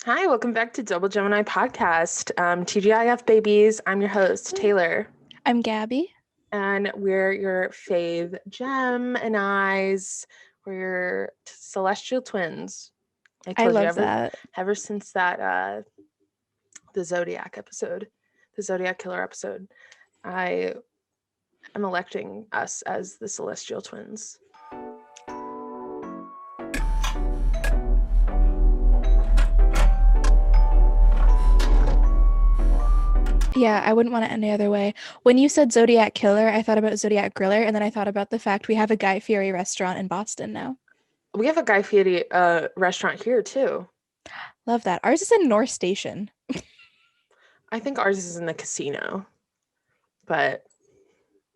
Hi, welcome back to Double Gemini Podcast. TGIF babies. I'm your host, Taylor, I'm Gabby. and we're your fave Geminis. We're your celestial twins. I I told you love that. ever since that the Zodiac episode, the Zodiac killer episode, I am electing us as the celestial twins. Yeah, I wouldn't want it any other way. When you said Zodiac Killer, I thought about Zodiac Griller, and then I thought about the fact we have a Guy Fieri restaurant in Boston now. We have a Guy Fieri restaurant here too. Love that. Ours is in North Station. I think ours is in the casino, but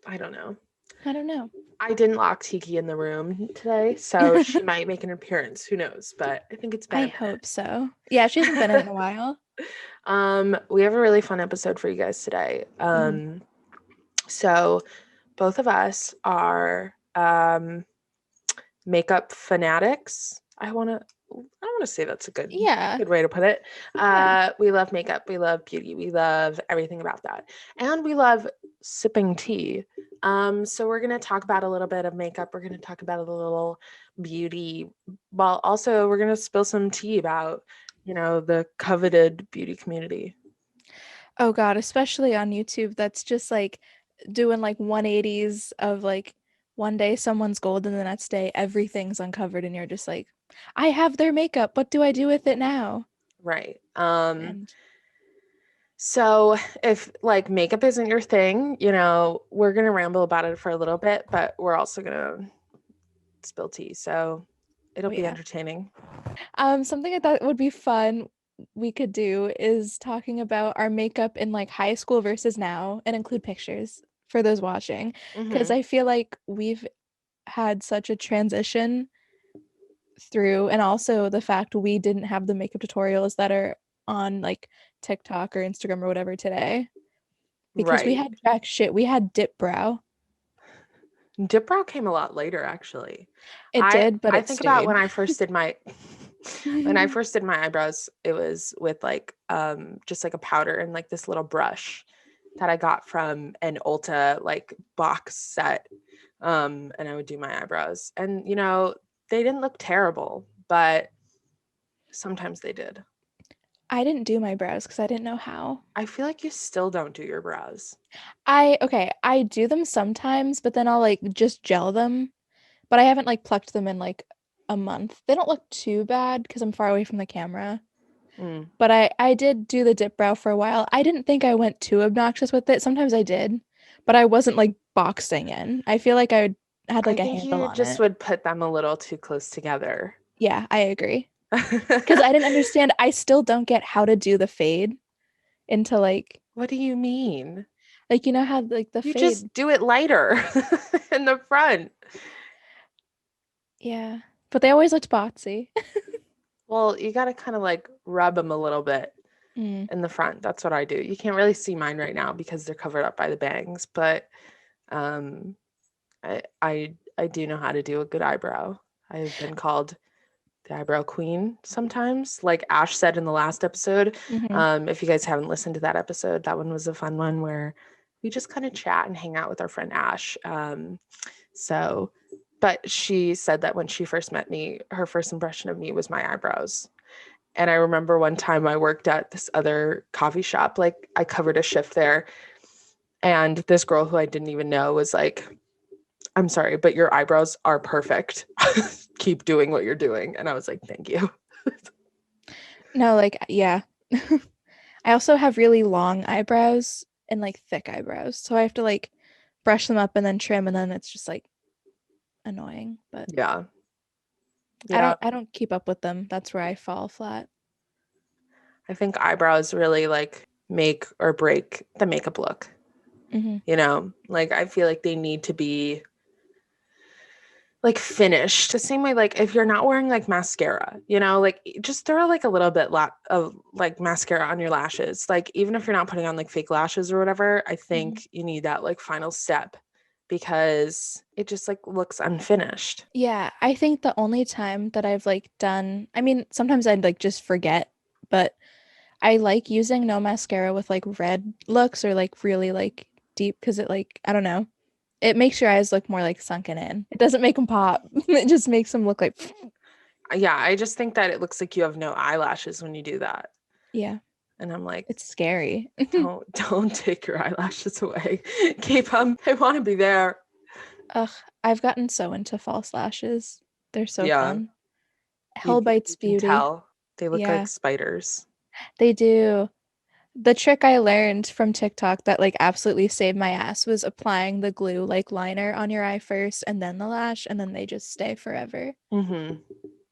I don't know. I don't know. I didn't lock Tiki in the room today, so she might make an appearance. Who knows? But I think it's been I a hope so. Yeah, she hasn't been in a while. minute. We have a really fun episode for you guys today. Mhm. So both of us are makeup fanatics. I want to say that's a Yeah. good way to put it. Yeah. We love makeup, we love beauty, we love everything about that. And we love sipping tea. So we're going to talk about a little bit of makeup. We're going to talk about a little beauty. Well, also we're going to spill some tea about, the coveted beauty community. Oh God, especially on YouTube, that's just like doing like 180s of like one day someone's gold and the next day everything's uncovered and you're just like, I have their makeup. What do I do with it now? Right. And So if like makeup isn't your thing, we're going to ramble about it for a little bit, but we're also going to spill tea. So it'll oh be yeah. entertaining. Something I thought would be fun we could do is talking about our makeup in like high school versus now and include pictures for those watching because Mm-hmm. I feel like we've had such a transition through and also the fact we didn't have the makeup tutorials that are on like TikTok or Instagram or whatever today because we Right. had jack shit. We had dip brow. Dip brow came a lot later, actually. It I did, but I it think about stayed. when I first did my when I first did my eyebrows, it was with like just like a powder and like this little brush that I got from an Ulta like box set. And I would do my eyebrows. And they didn't look terrible, but sometimes they did. I didn't do my brows because I didn't know how. I feel like you still don't do your brows. I do them sometimes, but then I'll like just gel them. But I haven't like plucked them in like a month. They don't look too bad because I'm far away from the camera. Mm. But I did do the dip brow for a while. I didn't think I went too obnoxious with it. Sometimes I did, but I wasn't like boxing in. I feel like had I like a think handle you on just it. would put them a little too close together. Yeah, I agree. Because I didn't understand. I still don't get how to do the fade into What do you mean? like you know how like the You fade. just do it lighter in the front. Yeah, but they always looked botsy. Well, you got to kind of like rub them a little bit Mm. in the front. That's what I do. You can't really see mine right now because they're covered up by the bangs, but um I do know how to do a good eyebrow. I've been called the eyebrow queen sometimes, like Ash said in the last episode. Hmm. If you guys haven't listened to that episode, that one was a fun one where we just kind of chat and hang out with our friend Ash. So but she said that when she first met me, her first impression of me was my eyebrows. And I remember one time I worked at this other coffee shop, like I covered a shift there, and this girl who I didn't even know was like, I'm sorry, but your eyebrows are perfect. Keep doing what you're doing. And I was like, thank you. No, like yeah. I also have really long eyebrows and like thick eyebrows, so I have to like brush them up and then trim, and then it's just like annoying. But Yeah. I Yeah. don't keep up with them. That's where I fall flat. I think eyebrows really like make or break the makeup look. Hmm. Like I feel like they need to be like finished the same way, like if you're not wearing like mascara, like just throw like a little bit of like mascara on your lashes, like even if you're not putting on like fake lashes or whatever. I Hmm. think you need that like final step because it just like looks unfinished. Yeah, I think the only time that I've like done, I mean, sometimes I'd like just forget, but I like using no mascara with like red looks or like really like deep because it like I don't know. It makes your eyes look more like sunken in. It doesn't make them pop. It just makes them look like Yeah, I just think that it looks like you have no eyelashes when you do that. yeah, And I'm like, it's scary. don't take your eyelashes away. Keep them. They want to be there. Ugh, I've gotten so into false lashes. They're so Yeah, fun. Hell you bites can beauty. tell. They look like Yeah, spiders. they do. The trick I learned from TikTok that like absolutely saved my ass was applying the glue like liner on your eye first and then the lash and then they just stay forever. Hmm.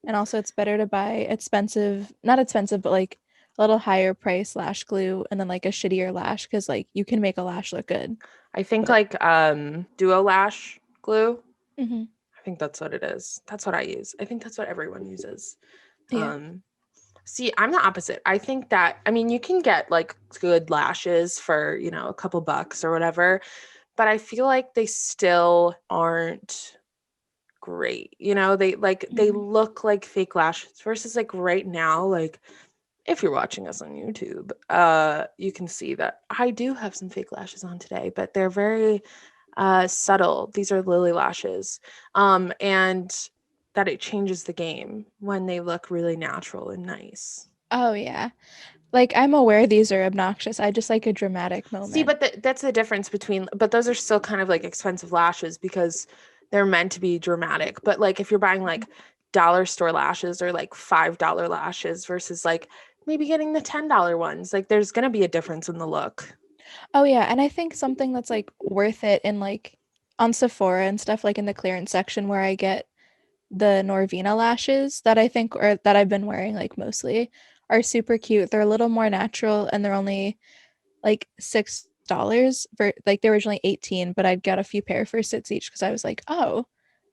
And also it's better to buy expensive, not expensive, but like a little higher price lash glue and then like a shittier lash because like you can make a lash look good. I think But like Duo Lash glue. mhm, I think that's what it is. That's what I use. I think that's what everyone uses. yeah. See, I'm the opposite. I think that, I mean, you can get like good lashes for, a couple bucks or whatever, but I feel like they still aren't great. They Mhm. look like fake lashes versus like right now, like if you're watching us on YouTube, you can see that I do have some fake lashes on today, but they're very subtle. These are lily lashes. And that it changes the game when they look really natural and nice. Oh yeah. Like I'm aware these are obnoxious. I just like a dramatic See, moment. but that's the difference but those are still kind of like expensive lashes because they're meant to be dramatic. But like if you're buying Mhm. like dollar store lashes or like $5 lashes versus like maybe getting the $10 ones, like there's going to be a difference in the look. Oh yeah, and I think something that's like worth it in like on Sephora and stuff like in the clearance section where I get the Norvina lashes that I think or that I've been wearing like mostly are super cute. They're a little more natural and they're only like $6 for like they're originally 18, but I'd got a few pair for six each because I was like, oh,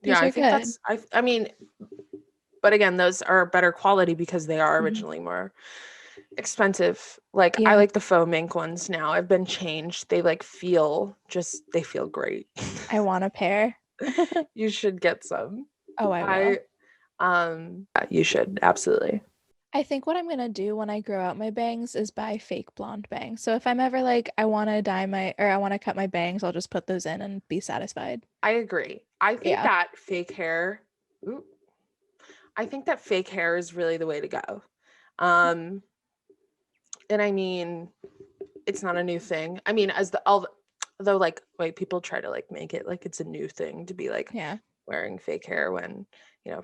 Yeah, these I are think good. I mean, but again, those are better quality because they are Mhm. originally more expensive. Like I Yeah, like the faux mink ones now. I've been changed. They feel great. I want a pair. You should get some. Oh, I I will. yeah, you should absolutely. I think what I'm gonna do when I grow out my bangs is buy fake blonde bangs. So if I'm ever like I want to dye my or I want to cut my bangs, I'll just put those in and be satisfied. I agree. Yeah. Ooh, I think that fake hair is really the way to go. Um and I mean, it's not a new thing. I mean, although like wait, people try to like make it like it's a new thing to be like Yeah. wearing fake hair when,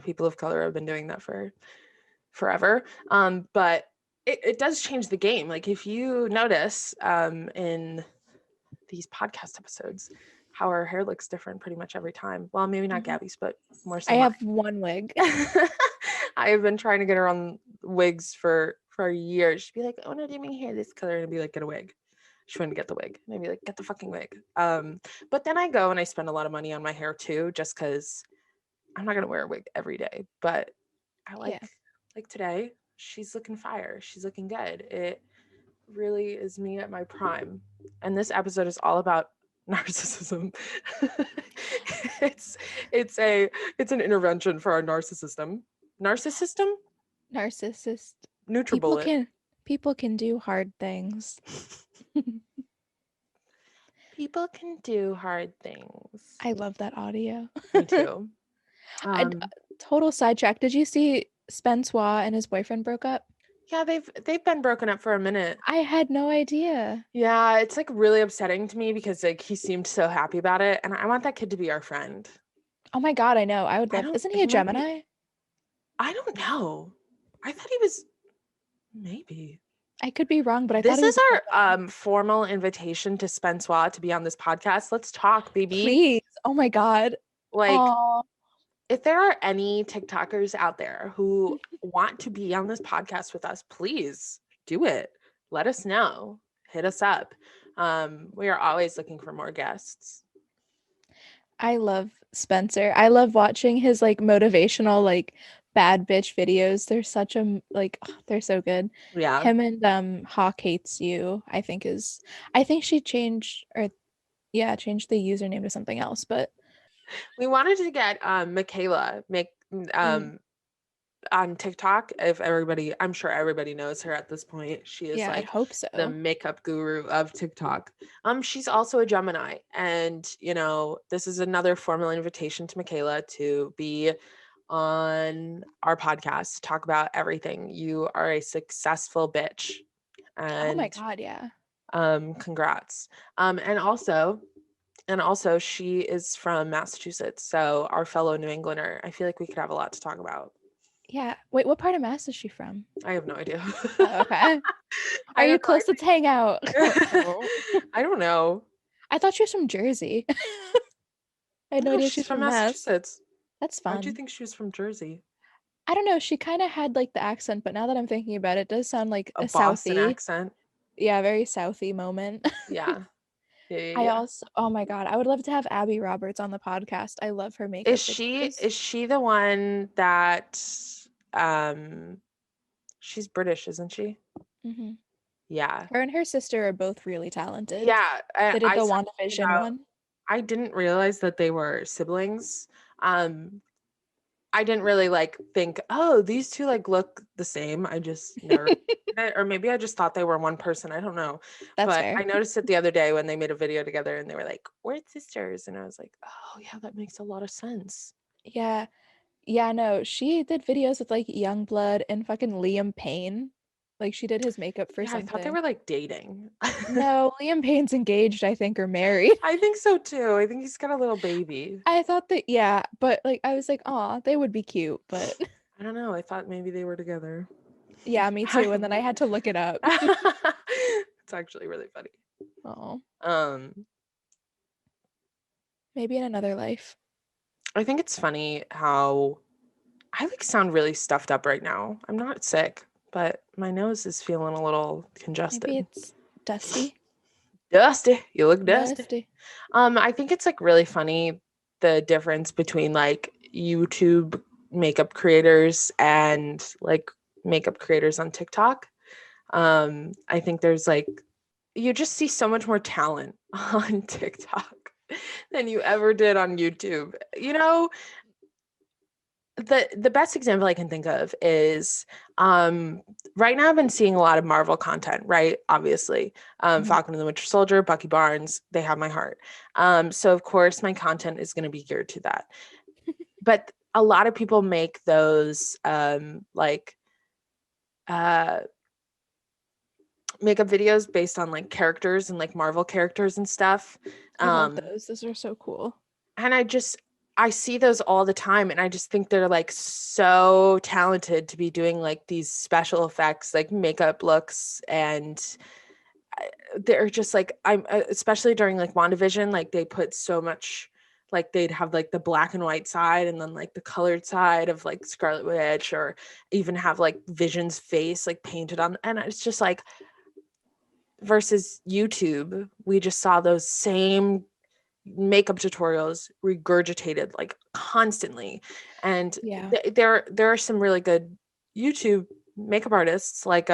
people of color have been doing that for forever. But it does change the game. Like if you notice in these podcast episodes how our hair looks different pretty much every time. Well, maybe not Mhm. Gabby's, but more I so mine. have one wig. I have been trying to get her on wigs for years. She'd be like, "Oh no, do my hair this color," and I'd be like, "Get a wig." She wouldn't get the wig, and I'd be like, "Get the fucking wig." But then I go and I spend a lot of money on my hair too, just because I'm not gonna wear a wig every day. But I Yeah. like today. She's looking fire. She's looking good. It really is me at my prime. And this episode is all about narcissism. it's it's a it's an intervention for our narcissism. Narcissism? Narcissist. People Nutribullet. can people can do hard things. People can do hard things. I love that audio. Me too. I, Um total sidetrack. Did you see Spence Waugh and his boyfriend broke up? yeah, they've been broken up for a minute. I had no idea. Yeah, it's like really upsetting to me because like he seemed so happy about it and I want that kid to be our friend. Oh my God, I know. I would I love. don't Isn't he a he might be Gemini? I don't know. I thought he was maybe. I could be wrong, but I thought This he was is a our Gemini. formal invitation to Spencois to be on this podcast. Let's talk, baby. Please. Oh my God. Like, Oh, if there are any TikTokers out there who want to be on this podcast with us, please do it. Let us know. Hit us up. We are always looking for more guests. I love Spencer. I love watching his like motivational like bad bitch videos. They're such a like they're so good. Yeah. Him and Hawk Hates You, I think she changed or yeah, changed the username to something else, but We wanted to get Michaela make mm, um on TikTok, I'm sure everybody knows her at this point. She is Yeah, I'd like hope the so. makeup guru of TikTok. She's also a Gemini, and this is another formal invitation to Michaela to be on our podcast to talk about everything. You are a successful bitch, Oh my and God, yeah. congrats. And also she is from Massachusetts, so our fellow New Englander. I feel like we could have a lot to talk about. Yeah. Wait, what part of Mass is she from? I have no idea. Oh, okay. Are I you don't know. close? Let's hang out. Oh. I don't know. I thought she was from Jersey. I had no No, idea she's she's from from Mass. Massachusetts. That's Why'd you fun. think she was from Jersey? I don't know. She kind of had like the accent, but now that I'm thinking about it, it does sound like A a Boston Southie. accent? Yeah, very Southie moment. Yeah. Yeah, yeah, I yeah. also, oh my God, I would love to have Abby Roberts on the podcast. I love her Is makeup she videos. is she the one that um she's British, isn't she? Hmm. Yeah. Her and her sister are both really talented. Yeah. I, They did I the saw something WandaVision about one. I didn't realize that they were siblings. Um I didn't really like think, oh, these two like look the same. I just never or maybe I just thought they were one person. I don't know. That's But fair. I noticed it the other day when they made a video together and they were like, we're sisters. And I was like, oh yeah, that makes a lot of sense. Yeah. Yeah, no, she did videos with like Youngblood and fucking Liam Payne. Like she did his makeup for Yeah, I thought they something. were like dating. No, Liam Payne's engaged, I think, or married. I think so too. I think he's got a little baby. I thought that, yeah, but like I was like, oh, they would be cute, but I don't know. I thought maybe they were together. yeah, me too. And then I had to look it up. It's actually really funny. Oh, Um, maybe in another life. I think it's funny how I like sound really stuffed up right now. I'm not sick, but my nose is feeling a little Maybe congested. it's dusty. Dusty. You look dusty. Dusty. I think it's like really funny the difference between like YouTube makeup creators and like makeup creators on TikTok. I think there's like you just see so much more talent on TikTok than you ever did on YouTube. The best example I can think of is right now I've been seeing a lot of Marvel content, right? Obviously. Mhm. Falcon and the Winter Soldier, Bucky Barnes, they have my heart. So of course my content is going to be geared to that. But a lot of people make those like uh makeup videos based on like characters and like Marvel characters and stuff. I love Um those. Those are so cool. and I see those all the time and I just think they're like so talented to be doing like these special effects like makeup looks and they're just like I'm especially during like WandaVision like they put so much like they'd have like the black and white side and then like the colored side of like Scarlet Witch or even have like Vision's face like painted on and it's just like versus YouTube we just saw those same makeup tutorials regurgitated like constantly and Yeah. there are some really good YouTube makeup artists like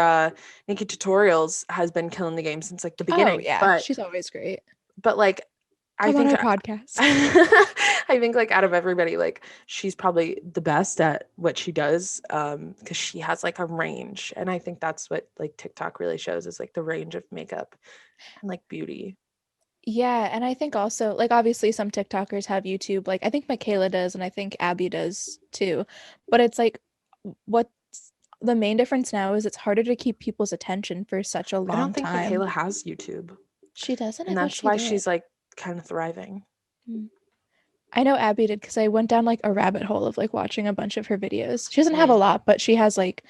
Nikki Tutorials has been killing the game since like the Oh, beginning yeah. She's always great. but like I Come on think our podcast. I think like out of everybody like she's probably the best at what she does because she has like a range and I think that's what like TikTok really shows is like the range of makeup and like beauty. Yeah, and I think also like obviously some TikTokers have YouTube. Like I think Michaela does and I think Abby does too. But it's like what's the main difference now is it's harder to keep people's attention for such a I don't long think time. Michaela has YouTube. She doesn't? I And thought that's she why did. she's like kind of thriving. Hmm. I know Abby did because I went down like a rabbit hole of like watching a bunch of her videos. She doesn't have a Mm. lot, but she has like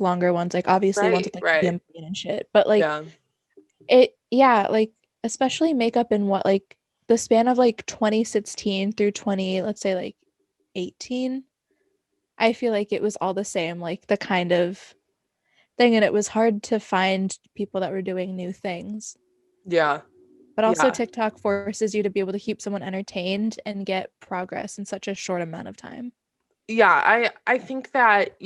longer ones, like obviously ones Right, with like right. Liam Payne and shit. But like Yeah. it, yeah, like especially makeup in what like the span of like 2016 through 20, let's say like 18. I feel like it was all the same, like the kind of thing, and it was hard to find people that were doing new things. Yeah. But also Yeah. TikTok forces you to be able to keep someone entertained and get progress in such a short amount of time. Yeah, I think that,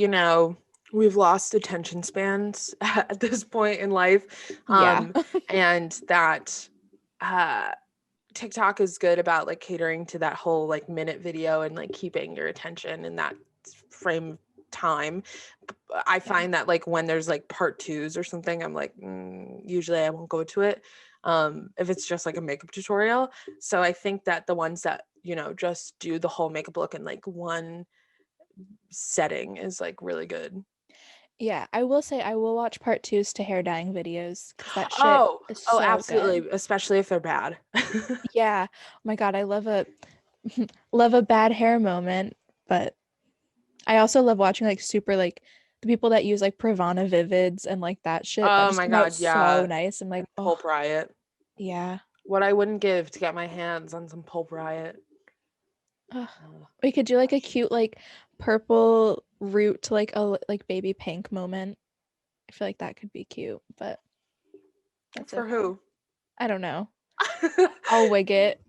we've lost attention spans at this point in life. Yeah. And that uh TikTok is good about like catering to that whole like minute video and like keeping your attention in that frame time. I Yeah. find that like when there's like part twos or something, I'm like, usually I won't go to it. If it's just like a makeup tutorial. So I think that the ones that, you know, just do the whole makeup look in like one setting is like really good. Yeah, I will say I will watch part twos to hair dyeing videos because that shit Oh, is oh, so good. absolutely, especially if they're bad. Yeah. Oh my God, I love a love a bad hair moment, but I also love watching like super like the people that use like Pravana Vivids and like that shit that Oh just my come out God, so yeah. nice. I'm like, oh Pulp Riot. yeah. What I wouldn't give to get my hands on some Pulp Riot. Ugh. Oh, We could do like a gosh. cute like purple root to like a like baby pink moment. I feel like that could be cute, but that's For okay. who? I don't know. I'll wig it.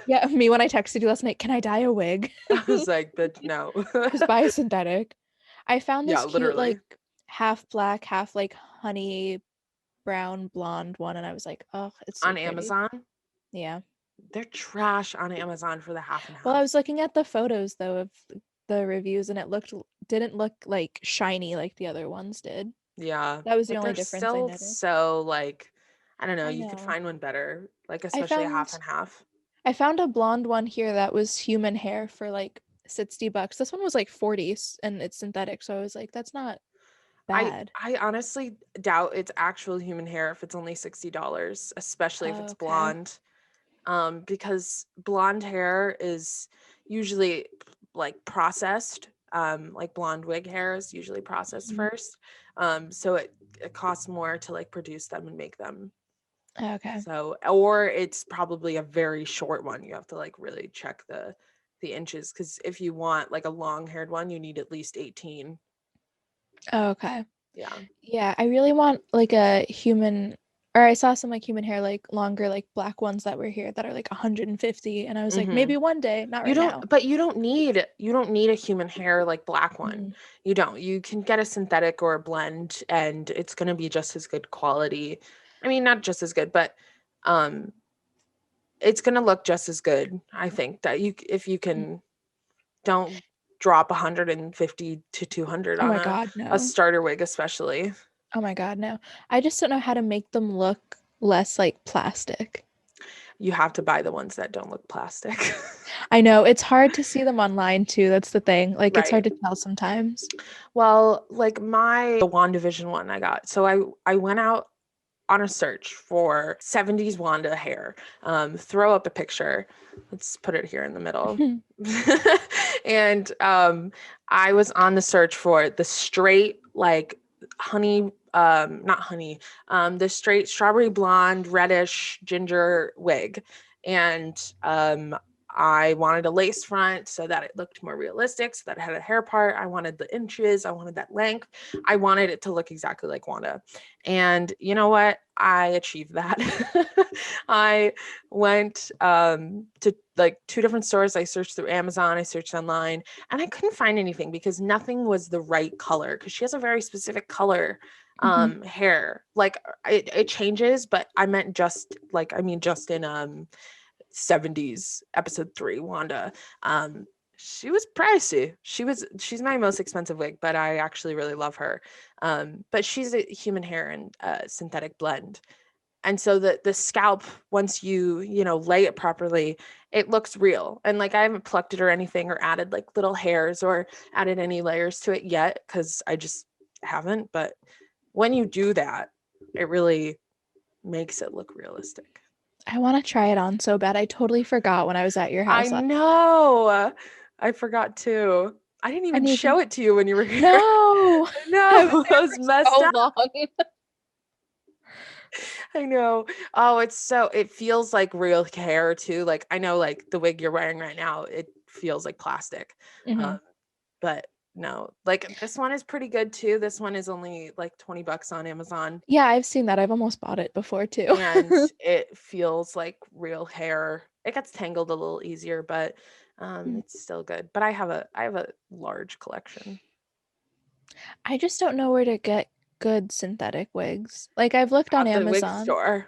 Yeah, me when I texted you last night, can I dye a wig? I was like, bitch, no. Just buy a synthetic. I found Yeah, this cute literally. like half black, half like honey brown blonde one, and I was like, oh, it's so On pretty. Amazon. Yeah. They're trash on Amazon for the half and Well, I half. was looking at the photos though of the reviews, and it didn't look like shiny like the other ones did. Yeah, That was the but only they're difference I still noticed. so like, I don't know, I you could know. find one better, like I especially a half found and half. I found a blonde one here that was human hair for like $60. This one was like 40 and it's synthetic, so I was like, that's not I bad. I honestly doubt it's actual human hair if it's only $60, especially if Oh, it's okay. blonde. Because blonde hair is usually like processed. Like blonde wig hair is usually processed Mhm. first. So it costs more to like produce them and make them. Okay. So, or it's probably a very short one. You have to like really check the inches because if you want like a long haired one, you need at least 18. Okay. Yeah. Yeah, I really want like a human, or I saw some like human hair, like longer, like black ones that were here that are like 150, and I was like, hmm maybe one day, not You right don't, now. but you don't need a human hair like black one. Mhm. You don't. You can get a synthetic or a blend, and it's gonna be just as good quality. I mean, not just as good, but um, it's gonna look just as good. I think that you, if you can, don't drop 150 to 200 Oh on my a God, a no. starter wig, especially. Oh my God, no. I just don't know how to make them look less like plastic. You have to buy the ones that don't look plastic. I know it's hard to see them online too. That's the thing. Like it's hard Right. to tell sometimes. Well, like my the WandaVision one I got. So I went out on a search for 70s Wanda hair. Throw up a picture. Let's put it here in the middle. And I was on the search for the straight, like honey, not honey, the straight strawberry blonde, reddish ginger wig. And I wanted a lace front so that it looked more realistic, so that it had a hair part. I wanted the inches, I wanted that length. I wanted it to look exactly like Wanda. And you know what? I achieved that. I went to like two different stores. I searched through Amazon, I searched online, and I couldn't find anything because nothing was the right color because she has a very specific color Mhm. hair. Like it changes, but I meant just like I mean just in 70s episode 3 Wanda. She was pricey. She's my most expensive wig, but I actually really love her. But she's a human hair and synthetic blend. And so the scalp, once you lay it properly, it looks real. And like I haven't plucked it or anything or added like little hairs or added any layers to it yet because I just haven't. But when you do that, it really makes it look realistic. I want to try it on so bad. I totally forgot when I was at your I house last. know. I forgot too. I didn't I even need to. show it to you when you were here. No, I was No, I there was for messed so up. long. I know. Oh, it feels like real hair too. Like I know like the wig you're wearing right now, it feels like plastic. Hmm. Um, but no, like this one is pretty good too. This one is only like $20 on Amazon Yeah, I've seen that. I've almost bought it before too. and it feels like real hair. It gets tangled a little easier, but it's still good. But I have a large collection. I just don't know where to get good synthetic wigs. Like I've looked on At the wig Amazon. store.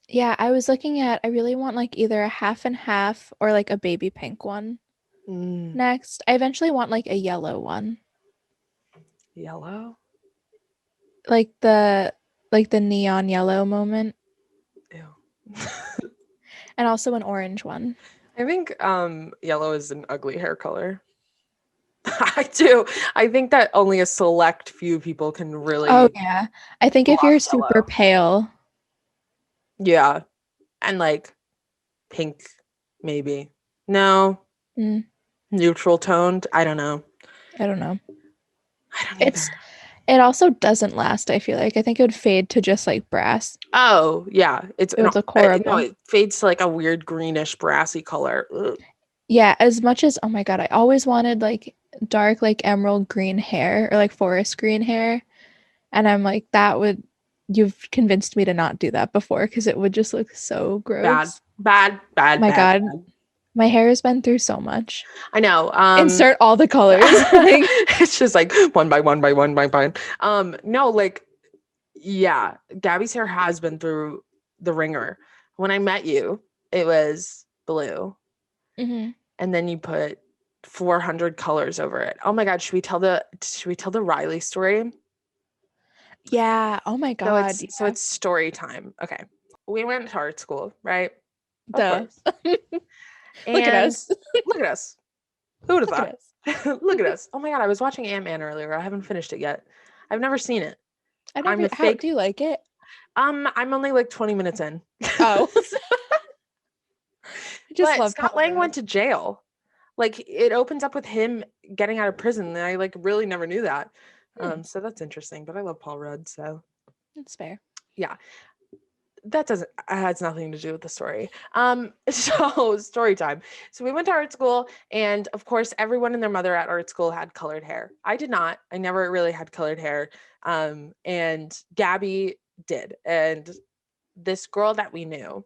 Yeah, I was looking at, I really want like either a half and half or like a baby pink one Mm. next. I eventually want like a yellow one. Yellow? Like the neon yellow moment, Ew. and also an orange one. I think yellow is an ugly hair color. I do. I think that only a select few people can Oh really yeah. I think pull if you're off super yellow. pale, Yeah. And like pink, maybe. No, mm, neutral toned. I don't know. I don't know. I don't It's either. it also doesn't last, I feel like. I think it would fade to just like brass. Oh, yeah. It's It would look no, horrible. it fades to like a weird greenish brassy color. Ugh. Yeah, as much as oh my God, I always wanted like dark like emerald green hair or like forest green hair. And I'm like, that would you've convinced me to not do that before because it would just look so Bad, gross. bad, bad, My bad, God, bad. my hair has been through so much. I know. Insert all the colors. Like, It's just like one by one by one by one. No, like, yeah, Gabby's hair has been through the ringer. When I met you, it was blue, mhm. and then you put 400 colors over it. Oh my God, should we tell the Riley story? Yeah. Oh my So God. it's so Yeah. it's story time. Okay. We went to art school, right? Of Duh. course. Look at And us. look at us. Who would have Look at thought? us. Look at us. Oh my God, I was watching Ant-Man earlier. I haven't finished it yet. I've never seen it. I I'm never. a How fake. do you like it? I'm only like 20 minutes in. Oh, I just But love Scott Paul Lang Rudd. went to jail. Like it opens up with him getting out of prison. And I like really never knew that. Hmm, So that's interesting. But I love Paul Rudd, so that's fair. yeah. That doesn't has nothing to do with the story. So story time. So we went to art school, and of course, everyone and their mother at art school had colored hair. I did not. I never really had colored hair. And Gabby did. And this girl that we knew,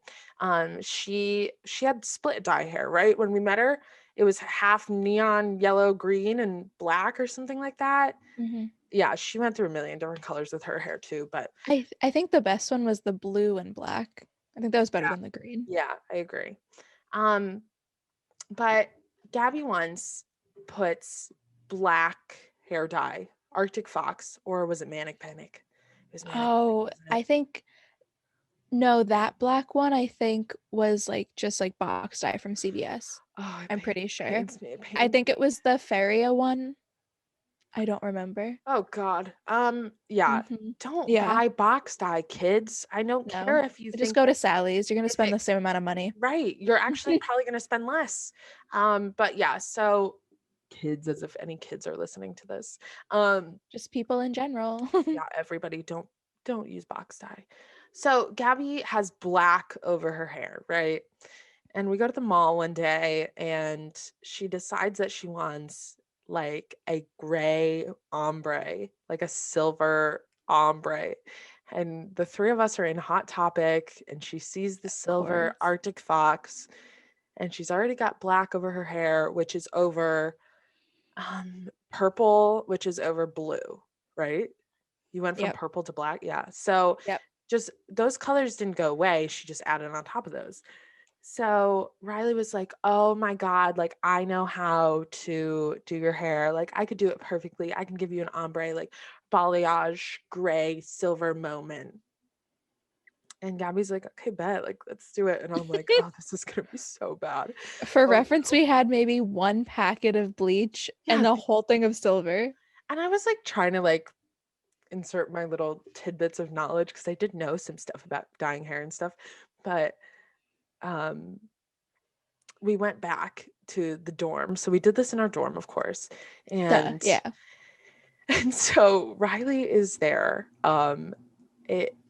she had split dye hair, right? When we met her, it was half neon yellow, green, and black or something like that. Hmm. Yeah, she went through a million different colors with her hair too, but I think the best one was the blue and black. I think that was better yeah, than the green. yeah, I agree. Um, but Gabby once puts black hair dye, Arctic Fox, or was it Manic Panic? It was Manic Panic, Oh, wasn't it? I think no, that black one I think was like just like box dye from CVS. Oh, it I'm pretty sure. pains me. It I pains think me. it was the Feria one. I don't remember. Oh God. Yeah. Hmm. Don't Yeah, buy box dye, kids. I don't care no. if you Just think go to that Sally's. You're gonna if spend it the same amount of money. right, you're actually probably gonna spend less. But yeah, so kids, as if any kids are listening to this. Just people in general. Yeah, everybody don't use box dye. So Gabby has black over her hair, right? And we go to the mall one day and she decides that she wants like a gray ombre, like a silver ombre. And the three of us are in Hot Topic and she sees the Of silver course. Arctic Fox and she's already got black over her hair, which is over purple, which is over blue, right? You went from Yep. purple to black? Yeah. So Yep. just those colors didn't go away. She just added on top of those. So Riley was like, "Oh my God, like I know how to do your hair. Like I could do it perfectly. I can give you an ombre, like balayage, gray, silver moment." And Gabby's like, "Okay, bet. Like let's do it." And I'm like, "Oh, this is gonna be so bad." For Oh reference, no. we had maybe one packet of bleach and Yeah. the whole thing of silver. And I was like trying to like insert my little tidbits of knowledge because I did know some stuff about dyeing hair and stuff. But um we went back to the dorm. So we did this in our dorm, of course. Duh. And Yeah. and so Riley is there.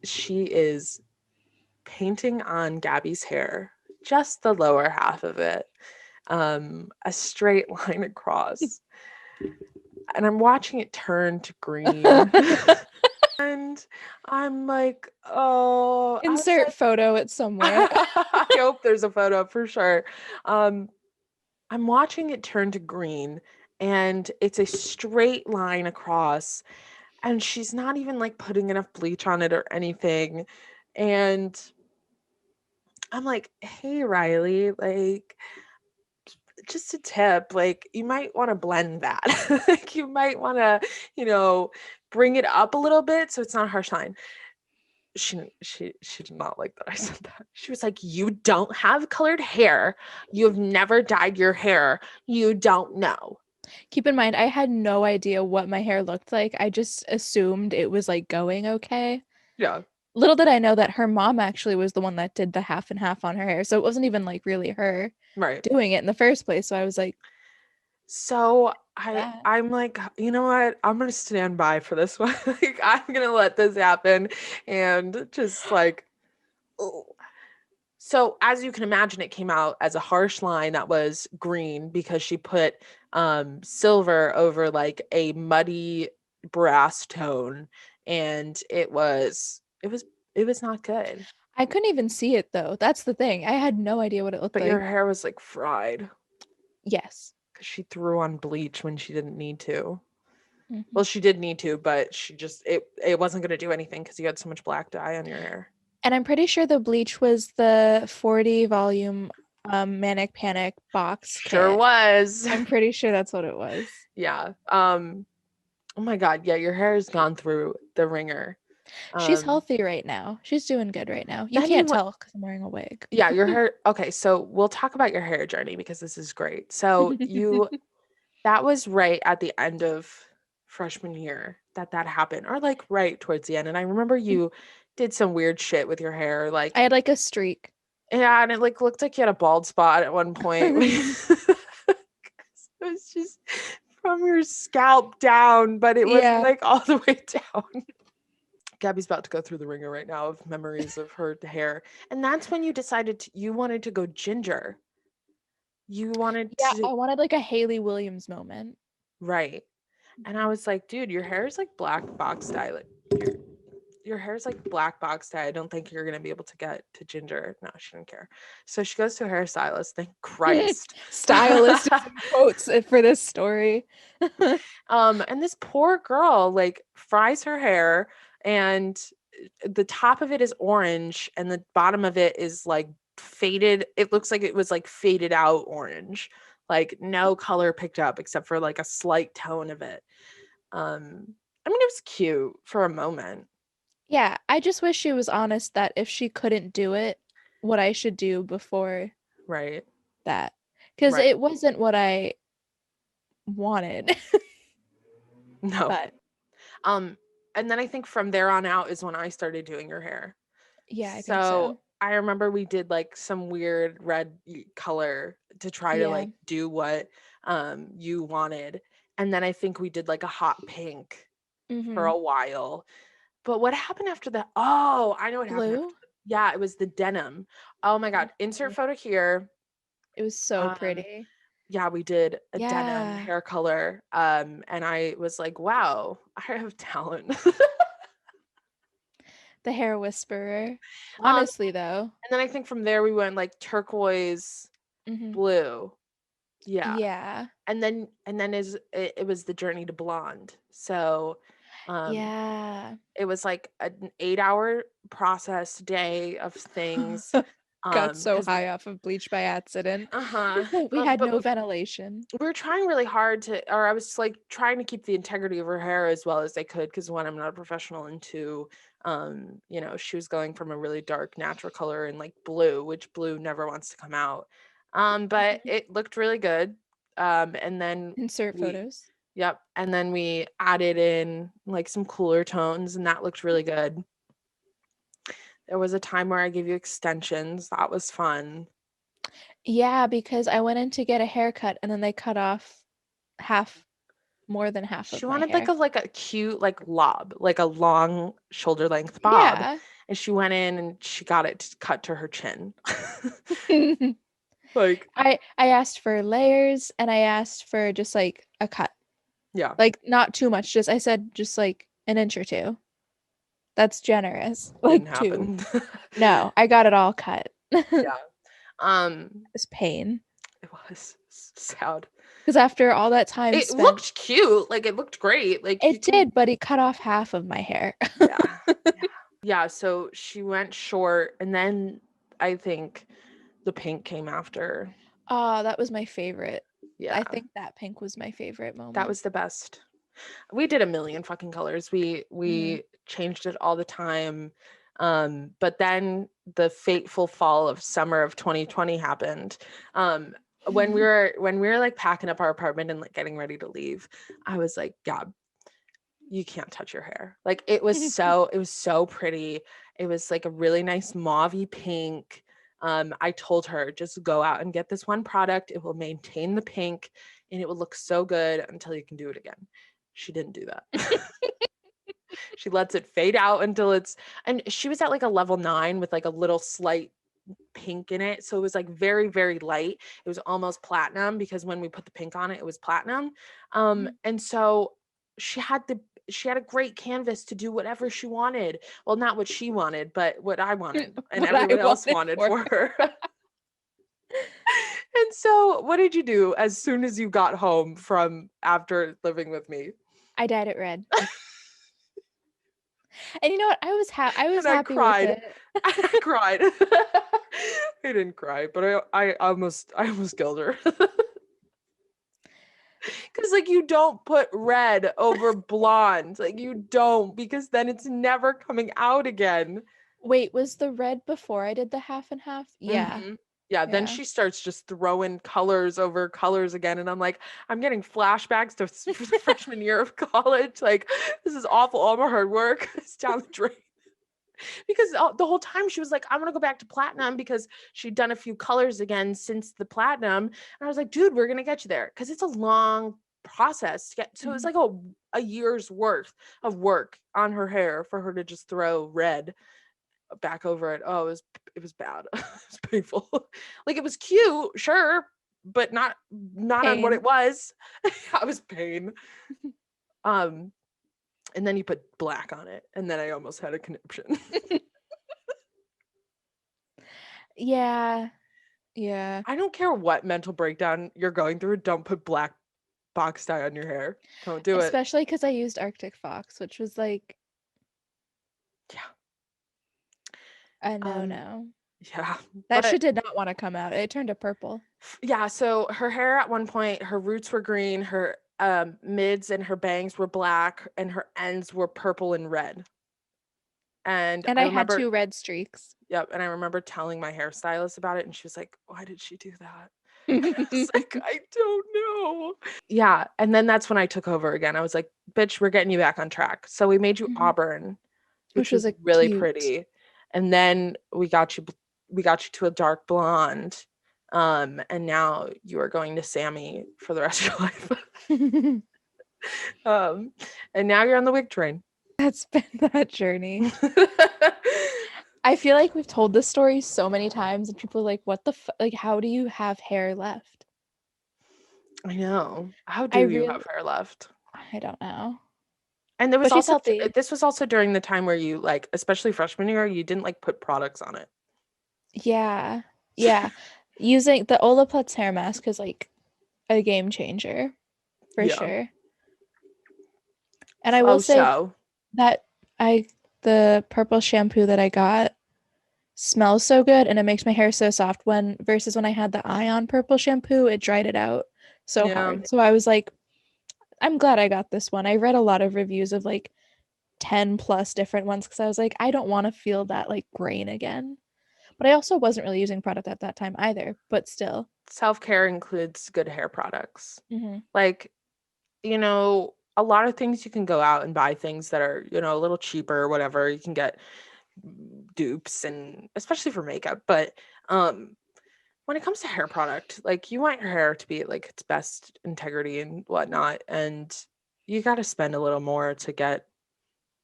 She is painting on Gabby's hair, just the lower half of it, a straight line across. And I'm watching it turn to green. And I'm like, oh, I was Insert like, photo it somewhere. I hope there's a photo for sure. Um, I'm watching it turn to green and it's a straight line across and she's not even like putting enough bleach on it or anything. And I'm like, "Hey Riley, like just a tip, like you might want to blend that. Like you might want to, bring it up a little bit so it's not a harsh line. She did not like that I said that. She was like, "You don't have colored hair. You've never dyed your hair. You don't know." Keep in mind, I had no idea what my hair looked like. I just assumed it was like going okay. Yeah, Little did I know that her mom actually was the one that did the half and half on her hair. So it wasn't even like really her right. doing it in the first place. So I was like, So that. I'm like, you know what? I'm gonna stand by for this one. Like I'm gonna let this happen and just like, oh. So as you can imagine, it came out as a harsh line that was green because she put silver over like a muddy brass tone, and it was not good. I couldn't even see it though. That's the thing. I had no idea what it looked But your like. hair was like fried Yes. because she threw on bleach when she didn't need to. Hmm. Well, she did need to, but she just it wasn't gonna do anything because you had so much black dye on your hair. And I'm pretty sure the bleach was the 40 volume Manic Panic box Sure kit. was. I'm pretty sure that's what it was. Yeah. Oh my God. Yeah, your hair has gone through the ringer. She's Um, healthy right now. She's doing good right now. You then you can't went, tell because I'm wearing a wig. yeah, your hair. Okay, so we'll talk about your hair journey because this is great. So that was right at the end of freshman year that happened, or like right towards the end. And I remember you did some weird shit with your hair, I like, had like a streak. yeah, and it like looked like you had a bald spot at one point. It was just from your scalp down, but it wasn't Yeah. like all the way down. Gabby's about to go through the ringer right now of memories of her hair. And that's when you decided you wanted to go ginger. You wanted Yeah, to, I wanted like a Haley Williams moment. right. And I was like, dude, your hair is like black box dye. Like, your hair's like black box dye. I don't think you're going to be able to get to ginger. No, she didn't care. So she goes to a hairstylist. Thank Christ. Stylist is in quotes for this story. And this poor girl like fries her hair, and the top of it is orange and the bottom of it is like faded. It looks like it was like faded out orange, like no color picked up except for like a slight tone of it. I mean, it was cute for a moment. Yeah, I just wish she was honest that if she couldn't do it, what I should do before Right. that. Because Right. it wasn't what I wanted. No. But um and then I think from there on out is when I started doing your hair. yeah, I think So so. I remember we did like some weird red color to try to Yeah. like do what you wanted. And then I think we did like a hot pink for Mm-hmm. a while. But what happened after that? Oh, I know what happened after Blue? that. Yeah, it was the denim. Oh my God. Insert Mhm. photo here. It was so Um, pretty. yeah, we did a denim Yeah. hair color. And I was like, wow, I have talent. The hair whisperer. um, Honestly, though. and then I think from there we went like turquoise, Hmm. blue. Yeah. Yeah. And then it was the journey to blonde. So Yeah. it was like an 8-hour process day of things. Got so Because high off of bleach by accident. uh-huh. We had But no ventilation. we were trying really hard or I was like trying to keep the integrity of her hair as well as I could, because one, I'm not a professional, and two, she was going from a really dark natural color and like blue, which blue never wants to come out. But it looked really good. And then Insert we photos. Yep. And then we added in like some cooler tones, and that looked really good. There was a time where I gave you extensions. That was fun. Yeah, because I went in to get a haircut and then they cut off half, more than half She of my wanted hair. like a cute like lob, like a long shoulder length bob. Yeah. And she went in and she got it cut to her chin. Like, I asked for layers and I asked for just like a cut. yeah, Like not too much, just I said just like an inch or two. That's generous. didn't Like two. happen. No, I got it all cut. Yeah. Um, It's pain. it was sad. Because after all that time It spent, looked cute, like it looked great. Like you it can did, but he cut off half of my hair. Yeah. Yeah. Yeah, so she went short, and then I think the pink came after. Oh, that was my favorite. Yeah, I think that pink was my favorite that moment. was the best. We did a million fucking colors. We Mhm. we changed it all the time. But then the fateful fall of summer of 2020 happened. When we were like packing up our apartment and like getting ready to leave, I was like, Gab, you can't touch your hair. Like it was so pretty. It was like a really nice mauvey pink. I told her, just go out and get this one product. It will maintain the pink and it will look so good until you can do it again. She didn't do that. She lets it fade out until it's, and she was at like a level 9 with like a little slight pink in it. So it was like very, very light. It was almost platinum because when we put the pink on it, it was platinum. And so she had the she had a great canvas to do whatever she wanted. Well, not what she wanted, but what I wanted and What I everyone else wanted wanted for for her. her. And so what did you do as soon as you got home from after living with me? I dyed it red. And you know what? I was And I happy with cried. it. I cried. I didn't cry, but I almost killed her. Because like you don't put red over blonde. Like you don't, because then it's never coming out again. Wait, was the red before I did the half and half? Yeah. Mhm. Yeah, then Yeah. she starts just throwing colors over colors again. And I'm like, I'm getting flashbacks to the freshman year of college. Like, this is awful. All my hard work is down the drain. Because the whole time she was like, I'm gonna go back to platinum because she'd done a few colors again since the platinum. And I was like, dude, we're gonna get you there because it's a long process to get. So it's Mhm. like a year's worth of work on her hair for her to just throw red back over it. Oh, it was bad. It was painful. Like it was cute, sure, but not on what Pain. it was. I was pain. Um, and then you put black on it, and then I almost had a conniption. Yeah. Yeah. I don't care what mental breakdown you're going through. Don't put black box dye on your hair. Don't do it. Especially because I used Arctic Fox, which was like Yeah. a Um, no-no. yeah. That But shit did not want to come out. It turned to purple. yeah, so her hair at one point, her roots were green, her mids and her bangs were black, and her ends were purple and red. And And I I had remember, 2 red streaks. yep, and I remember telling my hairstylist about it, and she was like, "Why did she do that?" I was like, "I don't know." Yeah, and then that's when I took over again. I was like, "Bitch, we're getting you back on track." So we made you Mhm. auburn, which Which was was a really cute. pretty. And then we got you to a dark blonde. And now you are going to Sammy for the rest of your life. Um, and now you're on the wig train. That's been that journey. I feel like we've told this story so many times, and people are like, "What the like? How do you have hair left?" I know. How I do you have really, hair left? I don't know. And there was But she's also healthy. this was also during the time where you like, especially freshman year, you didn't like put products on it. Yeah, yeah. Using the Olaplex hair mask is like a game changer for Yeah. sure. And I will Oh, say so that I the purple shampoo that I got smells so good and it makes my hair so soft when versus when I had the ion purple shampoo, it dried it out so yeah. hard. So I was like, I'm glad I got this one. I read a lot of reviews of like 10 plus different ones because I was like, I don't want to feel that like grain again. But I also wasn't really using product at that time either, but still. Self-care includes good hair products. Hmm. Like, a lot of things you can go out and buy things that are, a little cheaper or whatever. You can get dupes and especially for makeup, but um when it comes to hair product, like you want your hair to be at like its best integrity and whatnot, and you got to spend a little more to get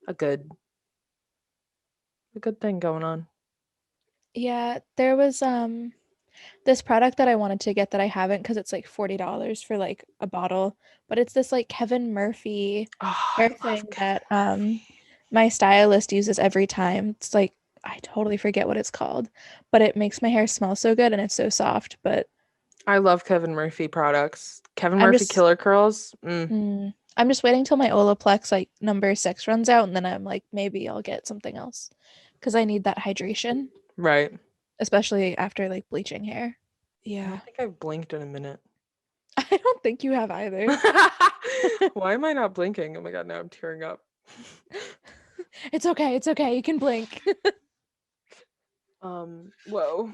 a good a good thing going on. Yeah, there was this product that I wanted to get that I haven't because it's like $40 for like a bottle, but it's this like Kevin Murphy Oh, I hair love thing Kevin that Murphy. my stylist uses every time. It's like I totally forget what it's called, but it makes my hair smell so good and it's so soft, but I love Kevin Murphy products. Kevin I'm Murphy just killer curls. I'm just waiting till my Olaplex like number 6 runs out and then I'm like maybe I'll get something else because I need that hydration, Right. especially after like bleaching hair. I Yeah. don't think I've blinked in a minute. I don't think you have either. Why am I not blinking? Oh my god, now I'm tearing up. It's okay. It's okay. You can blink. Whoa.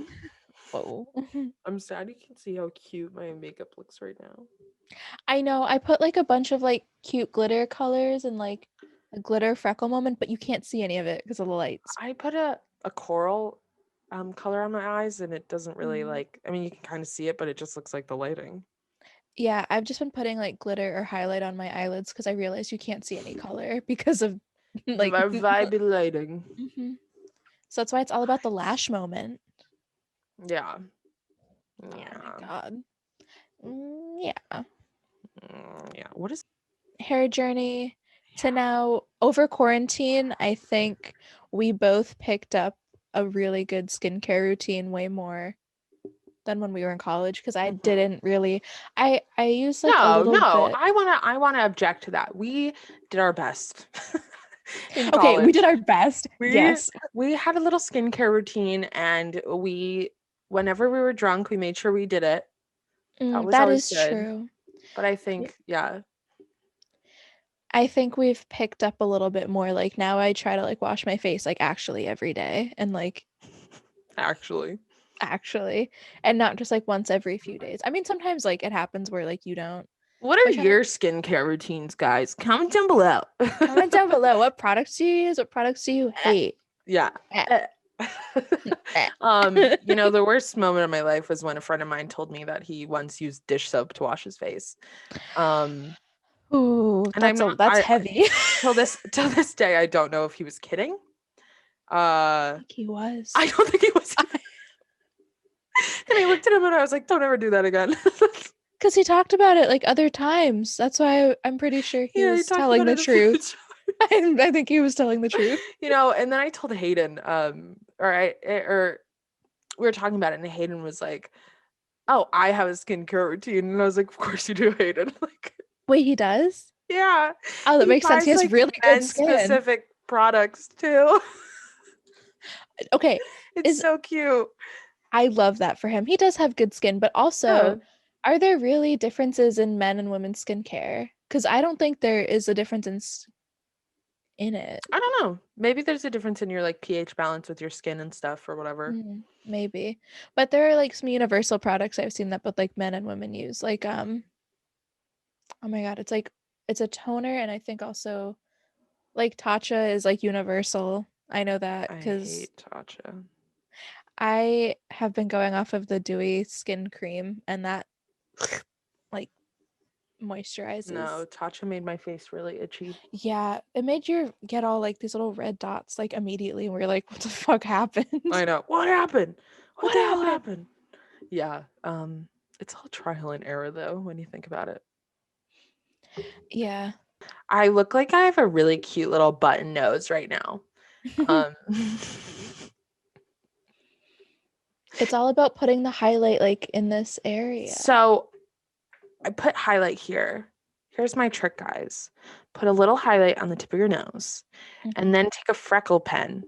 Whoa. I'm sad you can see how cute my makeup looks right now. I know. I put like a bunch of like cute glitter colors and like a glitter freckle moment, but you can't see any of it because of the lights. I put a coral color on my eyes and it doesn't really Mhm. I mean you can kind of see it, but it just looks like the lighting. Yeah, I've just been putting like glitter or highlight on my eyelids because I realized you can't see any color because of The like. vibey lighting. Mhm. So that's why it's all about the lash moment. Yeah. Oh my Yeah. God. Yeah. Yeah. What is Hair journey to yeah. now over quarantine, I think we both picked up a really good skincare routine way more than when we were in college because I Mhm. didn't really I use like a No, little no. bit. I wanna object to that. We did our best in Okay, we did college. our best. We Yes. we had a little skincare routine and we whenever we were drunk, we made sure we did it. That was That always is good. true. But I Yeah. think, yeah, I think we've picked up a little bit more. Like now I try to like wash my face like actually every day and like actually. actually and not just like once every few days. I mean sometimes like it happens where like you don't. What But are I try to your skincare routines, guys? Comment down below. comment down below what products do you use? What products do you hate? Yeah. Eh, Eh. eh. The worst moment of my life was when a friend of mine told me that he once used dish soap to wash his face. Um, Ooh, and I'm not that's I heavy. till this day I don't know if he was kidding. I think he was. I don't think he was either. And I looked at him and I was like, don't ever do that again. Because he talked about it like other times. That's why I'm pretty sure he Yeah, he was talked telling about the it a few truth. times. I think he was telling the truth. And then I told Hayden, or we were talking about it, and Hayden was like, "Oh, I have a skincare routine," and I was like, "Of course you do, Hayden." Like, Wait, he does? yeah, Oh, that he makes sense. He buys has like really good men skin. specific products too. Okay, It's is so cute. I love that for him. He does have good skin, but Yeah. also, are there really differences in men and women's skincare? Because I don't think there is a difference in it. I don't know. Maybe there's a difference in your like pH balance with your skin and stuff or whatever. Maybe. But there are like some universal products I've seen that both like men and women use. Like oh my God, it's a toner and I think also like Tatcha is like universal. I know that I because hate Tatcha. I have been going off of the dewy skin cream and that like moisturizes. No, Tatcha made my face really itchy. Yeah, it made you get all like these little red dots like immediately and we're like, what the fuck happened? I know. What happened? What What the hell happened? happened? Yeah. It's all trial and error though, when you think about it. Yeah. I look like I have a really cute little button nose right now. Um It's all about putting the highlight like in this area. so I put highlight here. Here's my trick, guys. Put a little highlight on the tip of your nose and Mhm. then take a freckle pen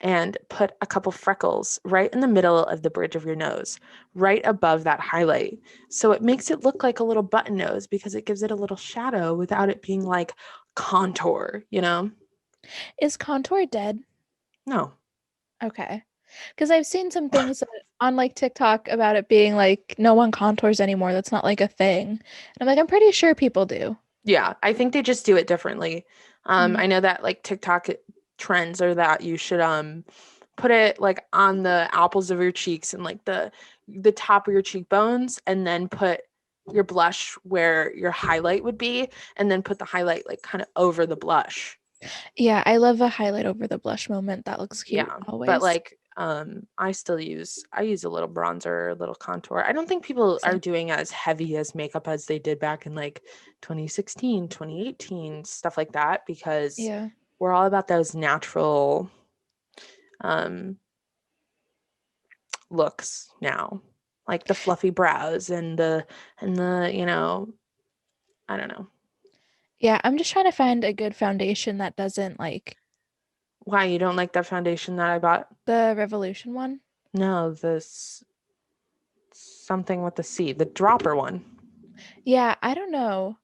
and put a couple freckles right in the middle of the bridge of your nose, right above that highlight. So it makes it look like a little button nose because it gives it a little shadow without it being like contour, you know? Is contour dead? No. Okay. Because I've seen some things on like TikTok about it being like no one contours anymore. That's not like a thing. And I'm like, I'm pretty sure people do. Yeah, I think they just do it differently. Mm. I know that like TikTok trends are that you should put it like on the apples of your cheeks and like the top of your cheekbones and then put your blush where your highlight would be and then put the highlight like kind of over the blush. Yeah, I love a highlight over the blush moment. That looks cute Yeah. But always. like I use a little bronzer, a little contour. I don't think people are Same. doing as heavy as makeup as they did back in like 2016, 2018, stuff like that because Yeah. we're all about those natural um looks now. Like the fluffy brows and the I don't know. Yeah, I'm just trying to find a good foundation that doesn't like Why you don't like that foundation that I bought? the Revolution one. No, this something with the C, the dropper one. Yeah, I don't know.